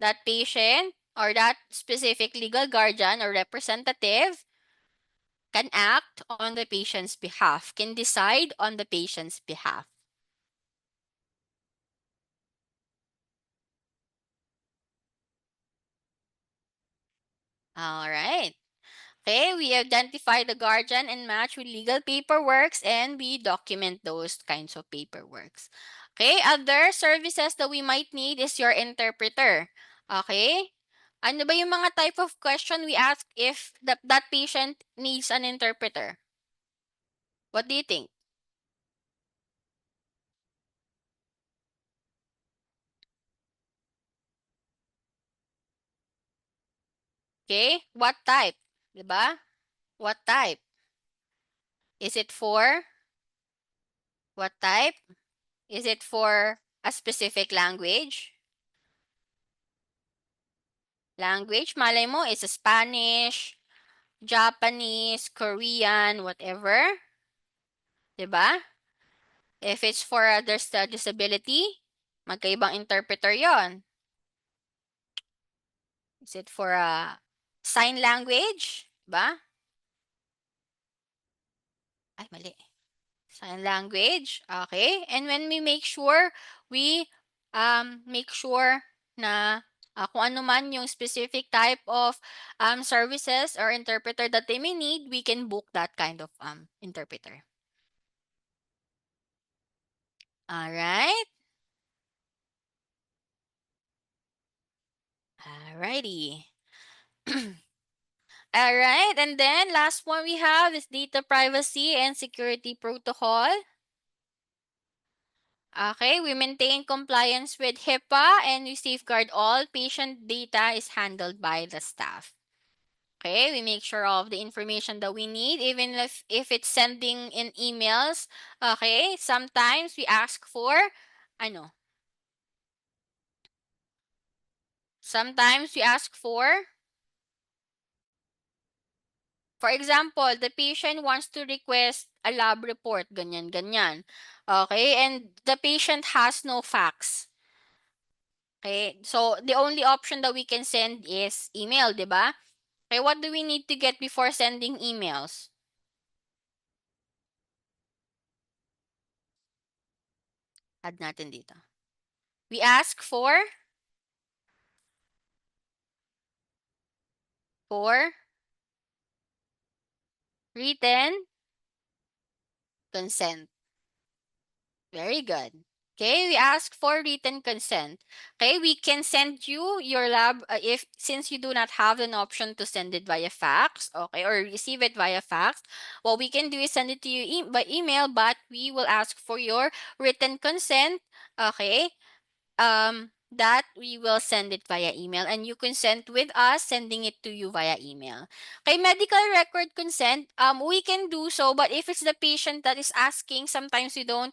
that patient or that specific legal guardian or representative can act on the patient's behalf, can decide on the patient's behalf. All right. Okay, we identify the guardian and match with legal paperworks and we document those kinds of paperworks. Okay, other services that we might need is your interpreter. Okay? Ano ba yung mga type of question we ask if that patient needs an interpreter? What do you think? Okay, what type? Diba? What type? Is it for what type? Is it for a specific language? Language, malay mo, is a Spanish, Japanese, Korean, whatever. Diba? If it's for others disability, magkaibang interpreter yon. Is it for a sign language? Diba? Ay, mali. Sign language. Okay. And when we make sure, we make sure na kung ano man yung specific type of services or interpreter that they may need, we can book that kind of interpreter. All right. Alrighty. All right, and then last one we have is data privacy and security protocol. Okay, we maintain compliance with HIPAA and we safeguard all patient data is handled by the staff. Okay, we make sure all of the information that we need, even if it's sending in emails. Okay, sometimes we ask for, ano, sometimes we ask for example, the patient wants to request a lab report, ganyan, ganyan. Okay, and the patient has no fax. Okay, so the only option that we can send is email, di ba? Okay, what do we need to get before sending emails? Add natin dito. We ask for written consent. Very good. Okay, we ask for written consent. Okay, we can send you your lab if since you do not have an option to send it via fax, okay, or receive it via fax. What we can do is send it to you by email, but we will ask for your written consent. Okay, that we will send it via email and you consent with us sending it to you via email. Okay, medical record consent, we can do so, but if it's the patient that is asking, sometimes we don't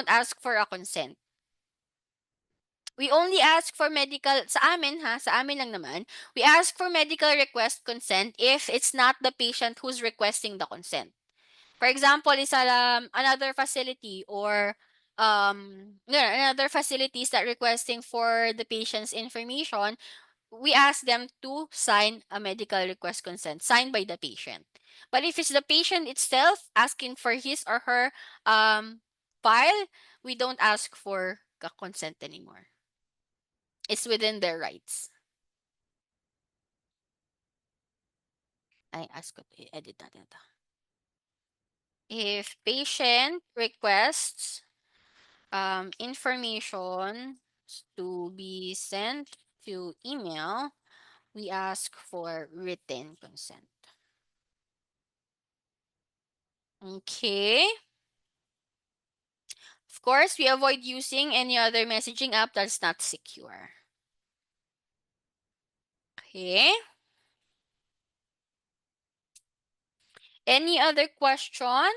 ask for a consent. We only ask for medical, sa amin ha, sa amin lang naman, we ask for medical request consent if it's not the patient who's requesting the consent. For example, is another facility or another facilities that requesting for the patient's information, we ask them to sign a medical request consent signed by the patient. But if it's the patient itself asking for his or her file, we don't ask for a consent anymore. It's within their rights. Ay, ask ko, edit natin ito. If patient requests information to be sent to email, we ask for written consent. Okay. Of course, we avoid using any other messaging app that's not secure. Okay. Any other question?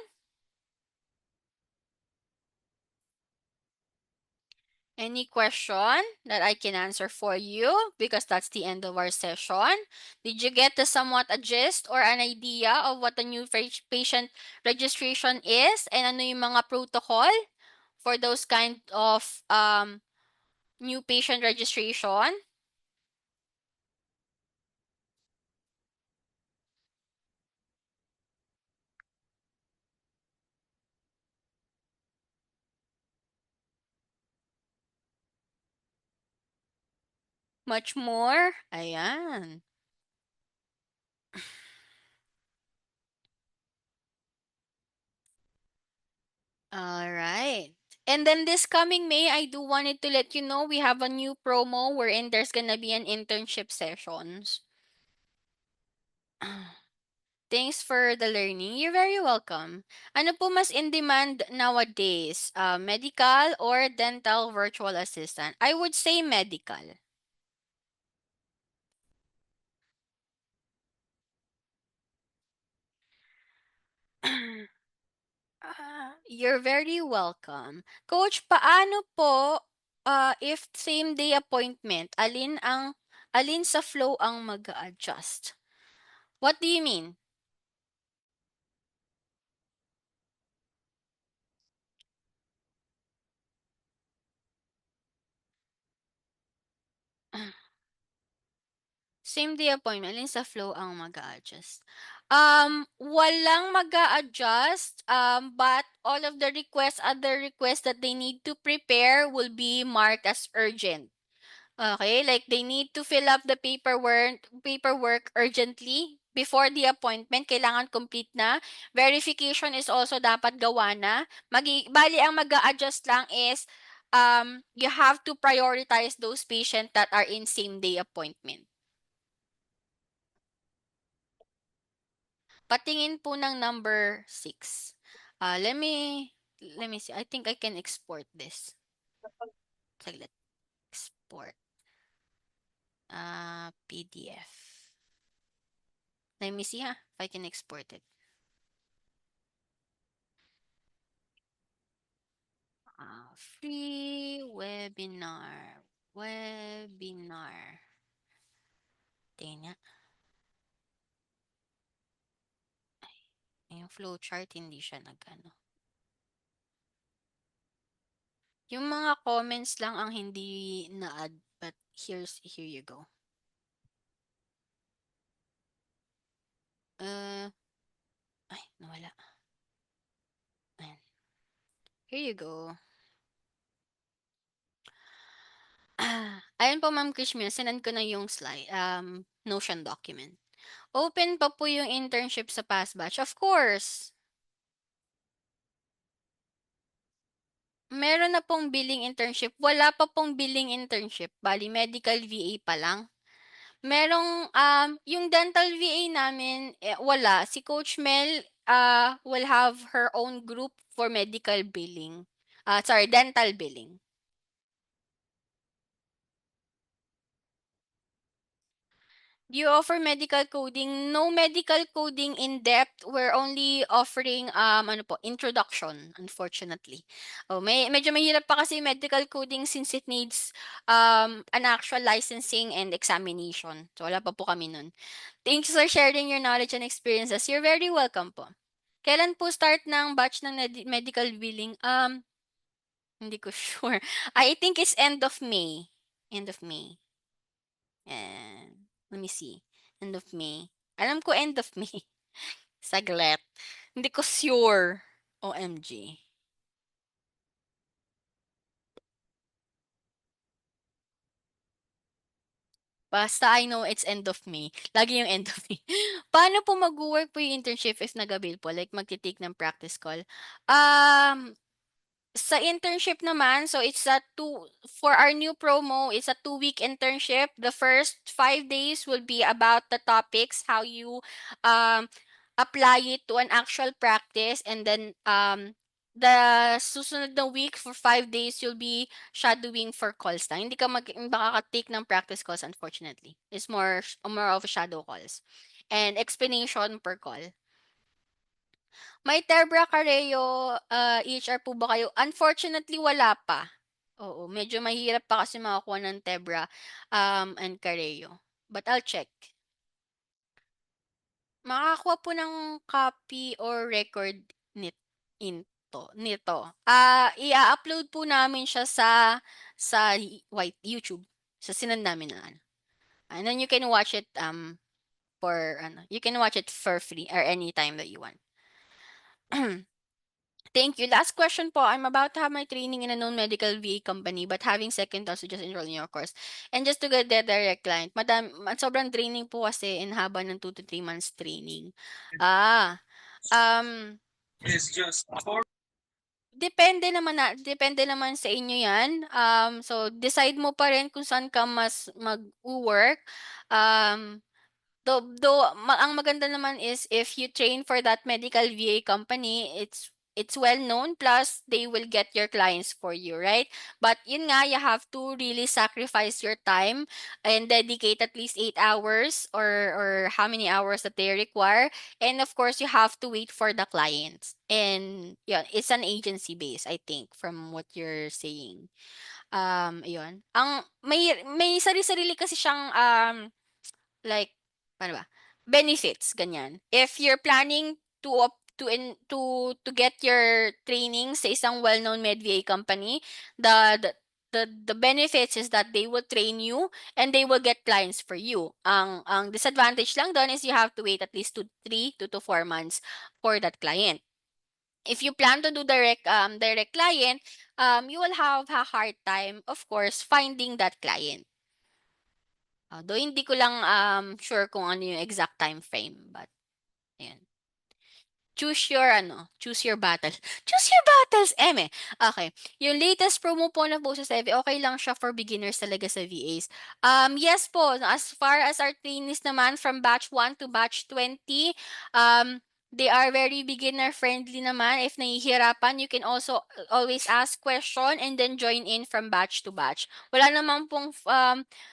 Any question that I can answer for you? Because that's the end of our session. Did you get a somewhat a gist or an idea of what the new patient registration is and ano yung mga protocol for those kind of new patient registration? Much more? Ayan. All right. And then this coming May, I do wanted to let you know we have a new promo wherein there's gonna be an internship sessions. Thanks for the learning. You're very welcome. Ano po mas in demand nowadays? Medical or dental virtual assistant? I would say medical. You're very welcome. Coach, paano po if same day appointment, alin sa flow ang mag-adjust? What do you mean? Same day appointment, alin sa flow ang mag-a-adjust? Walang mag-a-adjust, but all of the other requests that they need to prepare will be marked as urgent. Okay, like they need to fill up the paperwork urgently before the appointment. Kailangan complete na. Verification is also dapat gawa na. Bali ang mag-a-adjust lang is you have to prioritize those patients that are in same day appointment. Patingin po ng number 6. Let me let me see. I think I can export this. Saglit. Export. PDF. Let me see if I can export it. Free webinar. Webinar. Tingnan nga. Yung flowchart, hindi siya nag-ano. Yung mga comments lang ang hindi na-add, but here you go. Ay, nawala. Ayan. Here you go. Ayun po, Ma'am Krishmia, sinend ko na yung slide, Notion document. Open pa po yung internship sa past batch. Of course. Meron na pong billing internship. Wala pa pong billing internship. Bali, medical VA pa lang. Merong, yung dental VA namin, wala. Si Coach Mel will have her own group for medical billing. Dental billing. Do you offer medical coding? No medical coding in depth. We're only offering introduction, unfortunately. Medyo mahirap pa kasi medical coding since it needs an actual licensing and examination. So wala pa po kami nun. Thanks for sharing your knowledge and experiences. You're very welcome po. Kailan po start ng batch ng medical billing? Hindi ko sure. I think it's end of May. End of May. And let me see. End of May. Alam ko end of May. Saglit. Hindi ko sure. OMG. Basta I know it's end of May. Lagi yung end of May. Paano po mag-work po yung internship if nag-avail po? Like, magti-take ng practice call? Sa internship naman, so for our new promo, it's a 2-week internship. The first 5 days will be about the topics, how you apply it to an actual practice, and then the susunod na week for 5 days, you'll be shadowing for calls lang. Hindi ka makaka-take ng practice calls, unfortunately. It's more of shadow calls. And explanation per call. May Tebra Careo EHR po ba kayo? Unfortunately, wala pa. Oo, medyo mahirap pa kasi makakuha ng Tebra and Careo. But I'll check. Makakakuha po ng copy or record nito. I-upload po namin siya sa YouTube. Sa sinend namin na ano. And then you can watch it you can watch it for free or anytime that you want. Thank you. Last question po. I'm about to have my training in a known medical VA company but having second thoughts to just enroll in your course. And just to get the direct client. Sobrang draining po kasi in haba ng 2 to 3 months training. Depende naman sa inyo 'yan. So decide mo pa rin kung saan ka mas mag-work. Ang maganda naman is if you train for that medical VA company, it's well known, plus they will get your clients for you, right? But yun nga, you have to really sacrifice your time and dedicate at least 8 hours or how many hours that they require. And of course, you have to wait for the clients. And yeah, it's an agency base, I think, from what you're saying. Ayun. May sarili-sarili kasi siyang like paano ba? Benefits, ganyan. If you're planning to get your training sa isang well-known MedVA company, the benefits is that they will train you and they will get clients for you. Ang disadvantage lang doon is you have to wait at least 3 to 4 months for that client. If you plan to do direct client, you will have a hard time, of course, finding that client. Though hindi ko lang sure kung ano yung exact time frame, but ayan. Choose your battle. Choose your battles, eme. Okay. Yung latest promo po na po sa Sevi, okay lang siya for beginners talaga sa VAs. Yes po, as far as our trainees naman from batch 1 to batch 20, They are very beginner friendly naman. If nahihirapan, you can also always ask question and then join in from batch to batch. Wala naman pong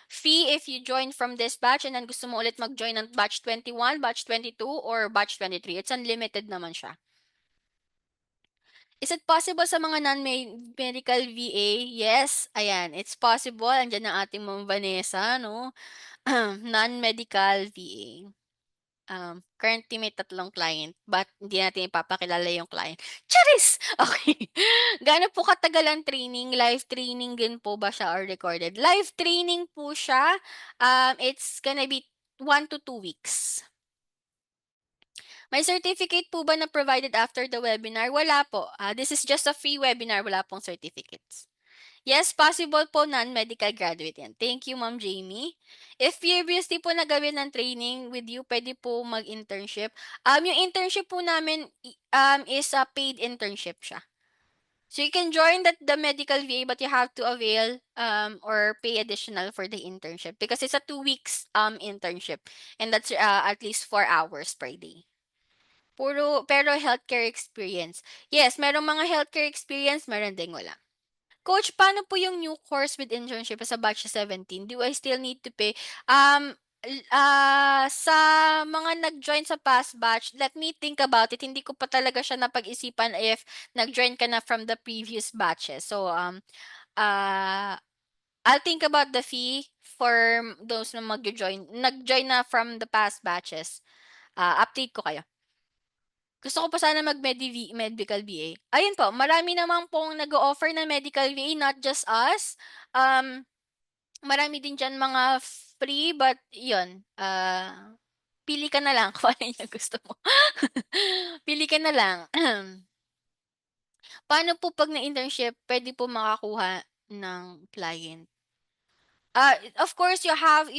fee if you join from this batch and then gusto mo ulit mag-join ng batch 21, batch 22, or batch 23. It's unlimited naman siya. Is it possible sa mga non-medical VA? Yes, ayan, it's possible. Andiyan ang ating Ma'am Vanessa, no? Non-medical VA. Currently may 3 client, but hindi natin ipapakilala yung client. Charis! Okay. Gaano po katagal ang training? Live training din po ba siya or recorded? Live training po siya. It's gonna be 1 to 2 weeks. May certificate po ba na provided after the webinar? Wala po. This is just a free webinar. Wala pong certificates. Yes, possible po non-medical graduate yan. Thank you, Ma'am Jamie. If previously po nagawin ng training with you, pwede po mag-internship. Yung internship po namin is a paid internship siya. So you can join the medical VA, but you have to avail or pay additional for the internship because it's a 2 weeks internship, and that's at least 4 hours per day. Pero healthcare experience. Yes, merong mga healthcare experience, meron ding wala. Coach, paano po yung new course with internship sa batch 17? Do I still need to pay? Sa mga nag-join sa past batch, let me think about it. Hindi ko pa talaga siya napag-isipan if nag-join ka na from the previous batches. So, I'll think about the fee for those na nag-join na from the past batches. Update ko kayo. Gusto ko pa sana medical VA. Ayun po, marami naman pong nag-o-offer na medical VA, not just us. Marami din diyan mga free, but yun, pili ka na lang kung ano yung gusto mo. Pili ka na lang. Paano po pag na-internship, pwede po makakuha ng client? Of course, you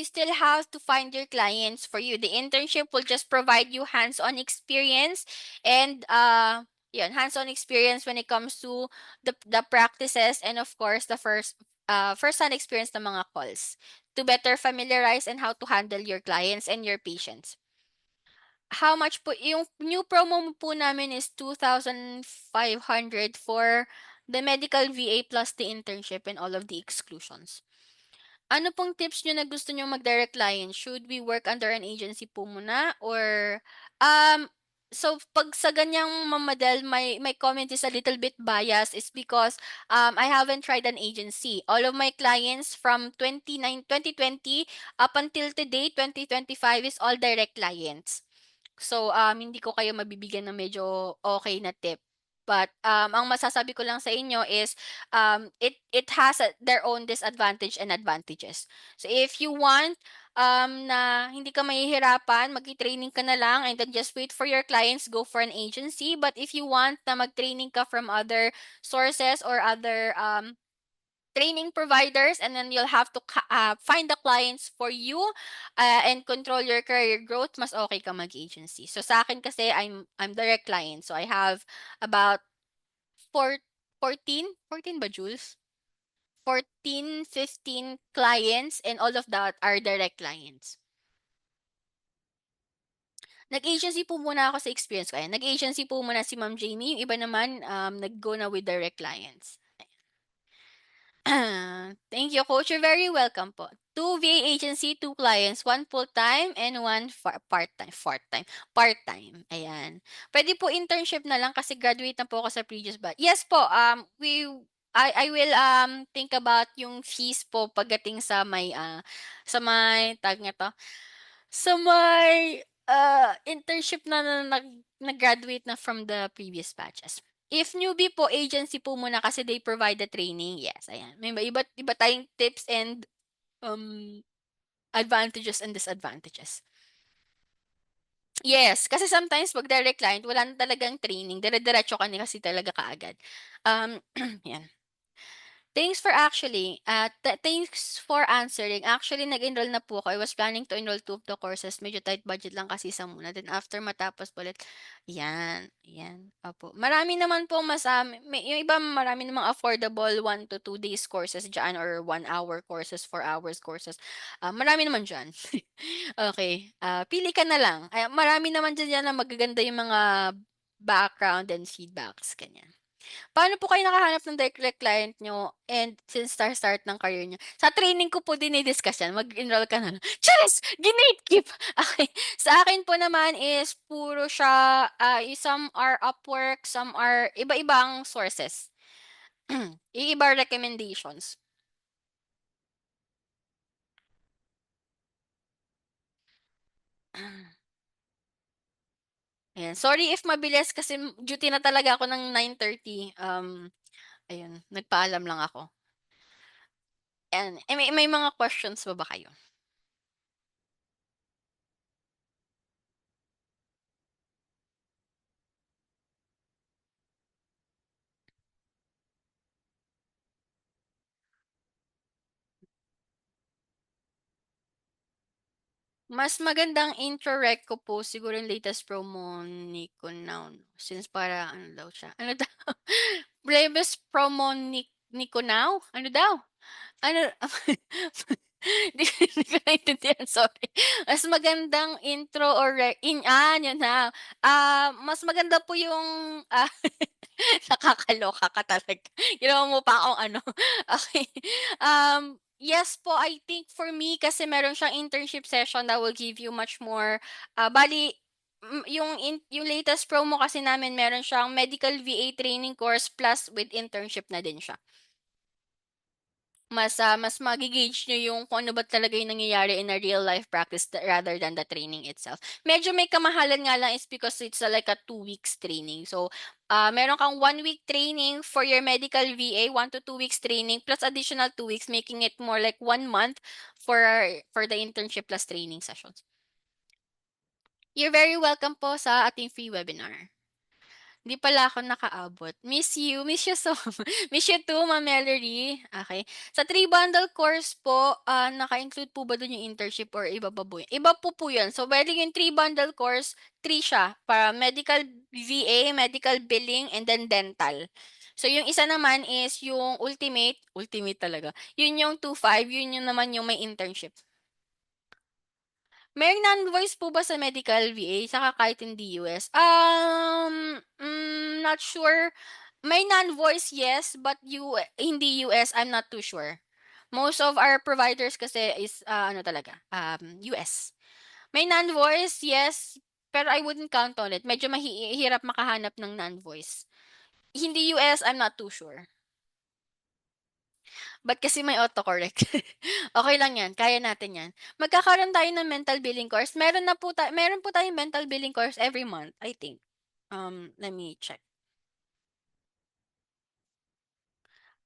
still have to find your clients for you. The internship will just provide you hands-on experience and hands-on experience when it comes to the practices, and of course the first-hand experience ng mga calls to better familiarize and how to handle your clients and your patients. How much po yung new promo po namin is 2,500 for the medical VA plus the internship and all of the exclusions. Ano pong tips niyo na gusto niyo mag-direct client? Should we work under an agency po muna or so pag sa ganyang mamadal, my comment is a little bit biased is because I haven't tried an agency. All of my clients from 2020 up until today 2025 is all direct clients. So hindi ko kayo mabibigyan ng medyo okay na tip. But ang masasabi ko lang sa inyo is it has their own disadvantage and advantages. So if you want na hindi ka mahihirapan, mag-training ka na lang and then just wait for your clients, go for an agency. But if you want na mag-training ka from other sources or other training providers, and then you'll have to find the clients for you and control your career growth, mas okay ka mag-agency. So sa akin kasi I'm direct client. So I have about 14 ba, Jules? 14, 15 clients, and all of that are direct clients. Nag-agency po muna ako sa experience ko. Ayan, nag-agency po muna si Ma'am Jamie. Yung iba naman, nag-go na with direct clients. Thank you, Coach. You're very welcome po. 2 VA agency, 2 clients, 1 full-time and 1 part-time. Ayan. Pwede po internship na lang kasi graduate na po ako sa previous batch. Yes po, I will think about yung fees po pagdating sa tag nga to, sa may internship na nag-graduate na from the previous batches. If newbie po, agency po muna kasi they provide the training. Yes, ayan. May iba tayong tips and advantages and disadvantages. Yes, kasi sometimes pag direct client, wala na talagang training. Dire-diretso ka na kasi talaga kaagad. Yan. Thanks for answering. Actually, nag-enroll na po ako. I was planning to enroll 2 of the courses. Medyo tight budget lang kasi sa muna. Then after matapos po ulit, yan. Opo. Marami naman po yung iba marami namang affordable 1 to 2 days courses diyan or 1 hour courses, 4 hours courses. Marami naman diyan. Okay. Pili ka na lang. Marami naman diyan na magaganda yung mga background and feedbacks, ganyan. Paano po kayo nakahanap ng direct client nyo and since start ng career nyo? Sa training ko po dinidiscuss yan. Mag-enroll ka na. Charis! Gineatkeep! Okay. Sa akin po naman is puro siya, some are Upwork, some are iba-ibang sources. Iba recommendations. Ayan. Sorry if mabilis kasi duty na talaga ako ng 9:30. Ayun, nagpaalam lang ako. And may mga questions ba kayo? Mas magandang intro rec ko po siguro yung latest promo ni Kunaw. Since para ano daw siya? Ano daw? Breves promo ni Kunaw? Ano daw? Ano? Hindi ko naintindihan, sorry. Mas magandang intro or yun na. Mas maganda po yung nakakaloka ka talaga. Ginawa mo pa akong ano. Okay. Yes po, I think for me kasi meron siyang internship session that will give you much more. Bali, yung latest promo kasi namin meron siyang medical VA training course plus with internship na din siya. Mas magi-gauge niyo yung kung ano ba talaga yung nangyayari in a real life practice rather than the training itself. Medyo may kamahalan nga lang is because it's like a 2 weeks training. So, meron kang 1 week training for your medical VA, 1 to 2 weeks training plus additional 2 weeks, making it more like 1 month for the internship plus training sessions. You're very welcome po sa ating free webinar. Hindi pala ako nakaabot. Miss you so miss you too, Ma'am Mallory. Okay. Sa 3 bundle course po, naka-include po ba dun yung internship or iba pa po yun? Iba po yun. So, bali yung 3 bundle course, 3 siya. Para medical VA, medical billing, and then dental. So, yung isa naman is yung ultimate talaga. Yun yung 2.5, yun yung naman yung may internship. May non-voice po ba sa medical VA saka kahit hindi US? Not sure. May non-voice, yes, but hindi US, I'm not too sure. Most of our providers kasi is ano talaga, US. May non-voice, yes, pero I wouldn't count on it. Medyo mahirap makahanap ng non-voice. Hindi US, I'm not too sure. Ba't kasi may autocorrect? Okay lang 'yan, kaya natin 'yan. Magkakaroon tayo ng mental billing course. Meron po tayong mental billing course every month, I think. Let me check.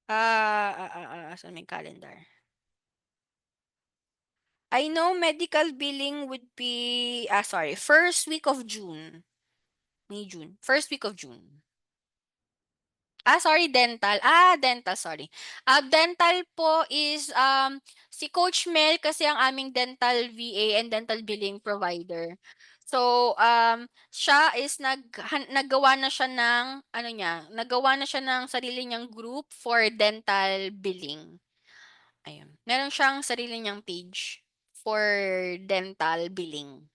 Saan may calendar? I know medical billing would be, first week of June. May June. First week of June. Sorry, dental. Dental, sorry. Dental po is si Coach Mel kasi ang aming dental VA and dental billing provider. So, siya is naggawa na siya ng nagawa na siya ng sarili niyang group for dental billing. Ayun. Meron siyang sarili niyang page for dental billing.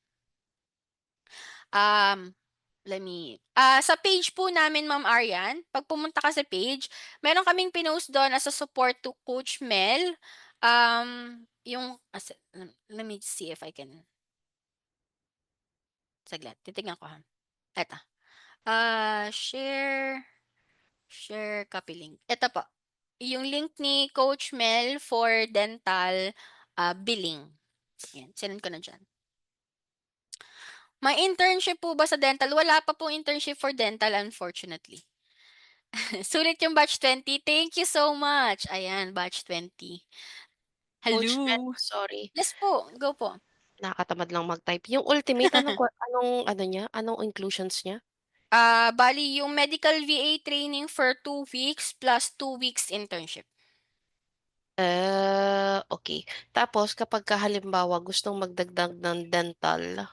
Sa page po namin, Ma'am Arian, pag pumunta ka sa page, meron kaming pinost doon as a support to Coach Mel. Let me see if I can. Saglit, titignan ko ha. Eto. Share copy link. Ito po. Yung link ni Coach Mel for dental billing. Yan, sinend ko na dyan. May internship po ba sa dental? Wala pa pong internship for dental, unfortunately. Sulit yung batch 20. Thank you so much. Ayan, batch 20. Coach Mel, Hello. sorry, Yes po, go po. nakakatamad lang mag-type. Yung ultimate, anong ano niya? Anong inclusions niya? Bali yung medical VA training for 2 weeks plus 2 weeks internship. Okay. Tapos kapag halimbawa gustong magdagdag ng dental,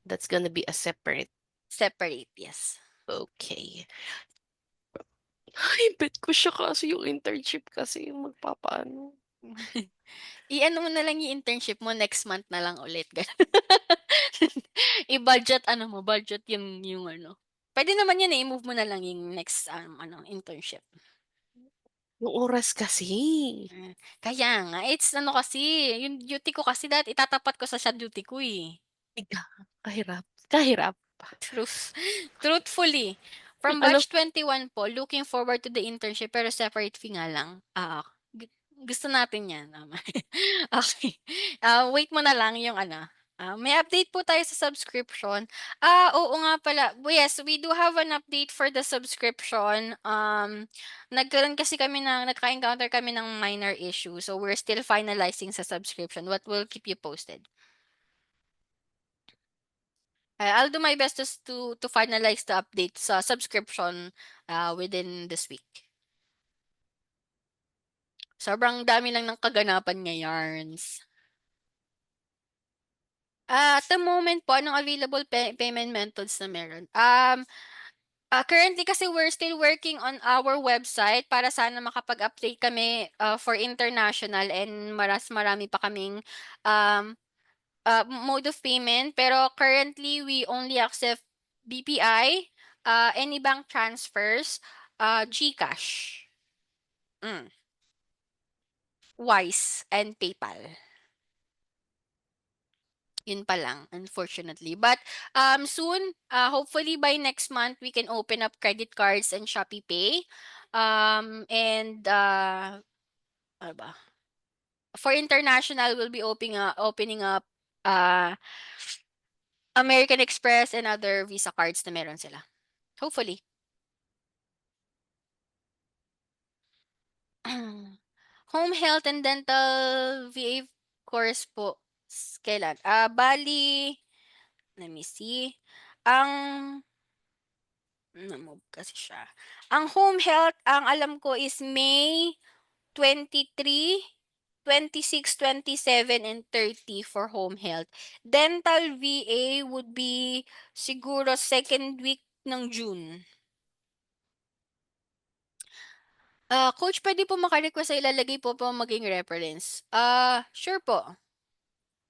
that's gonna be a separate. Separate, yes. Okay. Ay, bet ko siya kasi yung internship kasi yung magpapaano. I-ano mo na lang yung internship mo next month na lang ulit. I-budget budget yung ano. Pwede naman yun i-move mo na lang yung next internship. Yung oras kasi. Kaya nga, it's kasi, yung duty ko kasi itatapat ko sa duty ko eh. Ika, kahirap. Kahirap. Truthfully, from Ano, batch 21 po, looking forward to the internship pero separate fee nga lang. Gusto natin yan. Okay. Wait mo na lang yung may update po tayo sa subscription. Oo nga pala. Yes, we do have an update for the subscription. Nagka-encounter kami ng minor issue. So we're still finalizing sa subscription. What will keep you posted? I'll do my best to finalize the update sa subscription within this week. Sobrang dami lang ng kaganapan ngayarns. At the moment po, anong available payment methods na meron? Currently kasi we're still working on our website para sana makapag-update kami for international and marami pa kaming um, mode of payment. Pero currently, we only accept BPI, any bank transfers, GCash, Wise, and PayPal. Yun pa lang, unfortunately. But soon, hopefully by next month, we can open up credit cards and Shopee Pay. And ano ba? For international, we'll be opening up American Express and other Visa cards na meron sila. Hopefully. Home health and dental VA course po. Kailan? Bali, let me see. Ang na-move kasi siya. Ang home health, ang alam ko is May 23, 26, 27, and 30 for home health. Dental VA would be siguro second week ng June. Coach, pwede po maka-request sa ilalagay po maging reference. Sure po.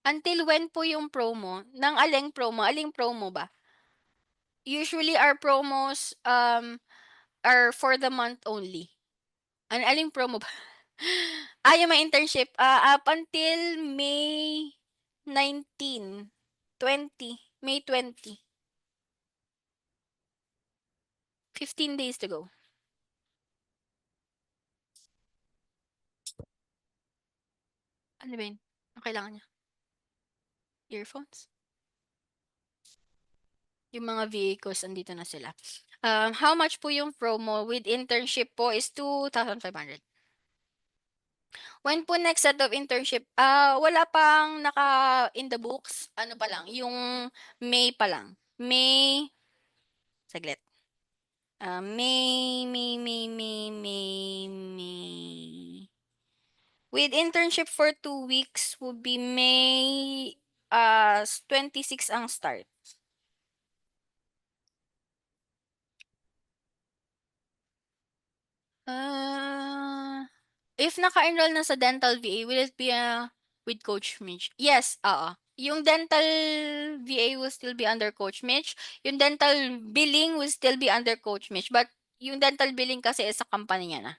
Until when po yung promo? Ng aling promo? Aling promo ba? Usually our promos are for the month only. Aling promo ba? Yung may internship. Up until May 19, 20, May 20. 15 days to go. Ano ba yun? Ang kailangan niya? Earphones? Yung mga vehicles, andito na sila. How much po yung promo with internship po is 2,500. When po next set of internship? Wala pang naka in the books. Ano pa lang? Yung May pa lang. May, saglit. May. With internship for 2 weeks would be May 26 ang start. If naka-enroll na sa dental VA, will it be with Coach Mitch? Yes, oo. Yung dental VA will still be under Coach Mitch. Yung dental billing will still be under Coach Mitch. But yung dental billing kasi is sa company niya na.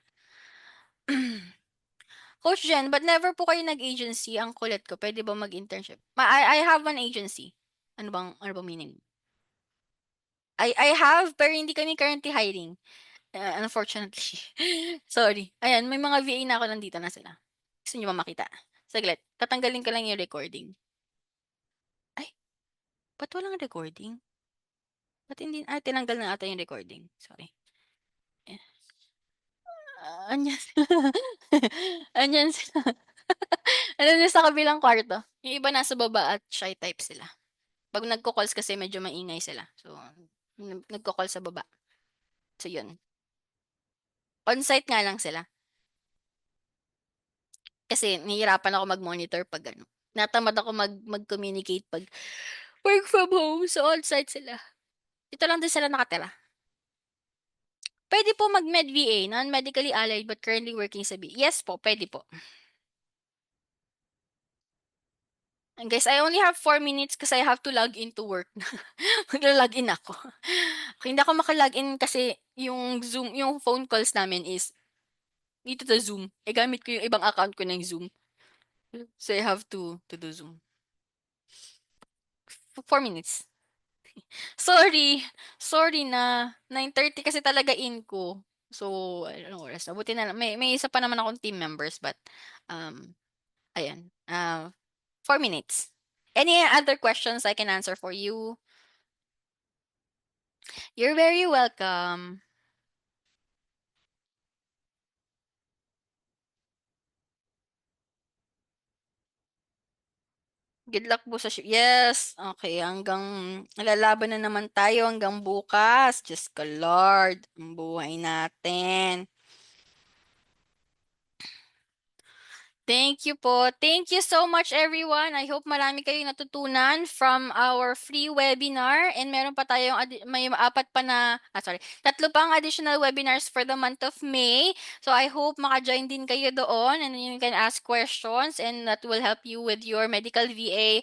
Coach Jen, but never po kayo nag-agency? Ang kulit ko. Pwede ba mag-internship? I have an agency. Ano bang meaning? I have, pero hindi kami currently hiring. Unfortunately. Sorry. Ayan, may mga VA na ako nandito na sila. Gusto niyo ba makita? Saglit. Tatanggalin ko lang yung recording. Ay, ba't walang recording? Ba't hindi? Tinanggal na ata yung recording. Sorry. Anyan sila. Anyan sila. Anyan sila sa kabilang kwarto. Yung iba nasa baba at shy type sila. Pag nagko-calls kasi medyo maingay sila. So, nagko-call sa baba. So, yun. On-site nga lang sila. Kasi nahihirapan ako mag-monitor pag ano. Natamad ako mag-communicate pag work from home. So, on-site sila. Dito lang din sila nakatira. Pwede po mag-med VA, non-medically allied but currently working sa B. Yes po, pwede po. And guys, I only have 4 minutes kasi I have to log in to work. Magla-login ako. Okay, hindi ako maka-login kasi yung Zoom, yung phone calls namin is dito sa Zoom. Eh, gamit ko yung ibang account ko ng Zoom. So, I have to do Zoom. 4 minutes. Sorry. Sorry na. 9:30 kasi talaga in ko. So, I don't know oras na. Buti na lang. May isa pa naman akong team members but, ayan. 4 minutes. Any other questions I can answer for you? You're very welcome. Good luck po sa yes, okay hanggang lalaban na naman tayo hanggang bukas. Diyos ko Lord, ang buhay natin. Thank you po. Thank you so much everyone. I hope marami kayong natutunan from our free webinar and meron pa tayong may 4 pa na sorry, 3 pang additional webinars for the month of May. So I hope maka-join din kayo doon and you can ask questions and that will help you with your medical VA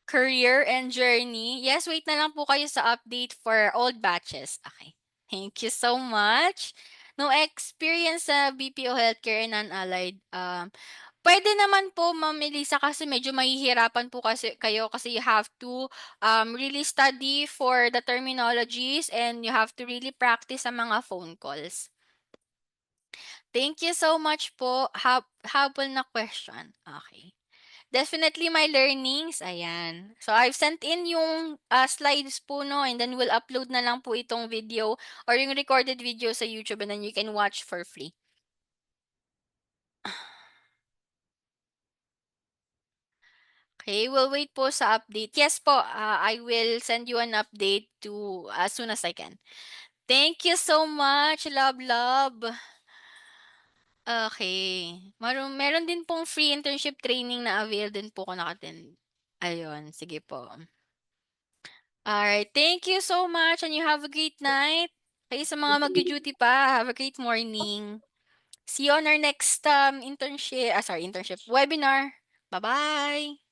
career and journey. Yes, wait na lang po kayo sa update for old batches. Okay. Thank you so much. No experience sa BPO healthcare and non-allied. Pwede naman po, Ma'am Elisa, kasi medyo mahihirapan po kasi kayo kasi you have to really study for the terminologies and you have to really practice sa mga phone calls. Thank you so much po. Habol na question. Okay. Definitely my learnings, ayan. So I've sent in yung slides po, no, and then we'll upload na lang po itong video or yung recorded video sa YouTube and then you can watch for free. Okay, we'll wait po sa update. Yes po, I will send you an update to as soon as I can. Thank you so much, love. Okay. Meron din pong free internship training na avail din po ko naka-attend. Ayun, sige po. Alright, thank you so much and you have a great night. Kayo sa mga mag-duty pa, have a great morning. See you on our next internship webinar. Bye-bye.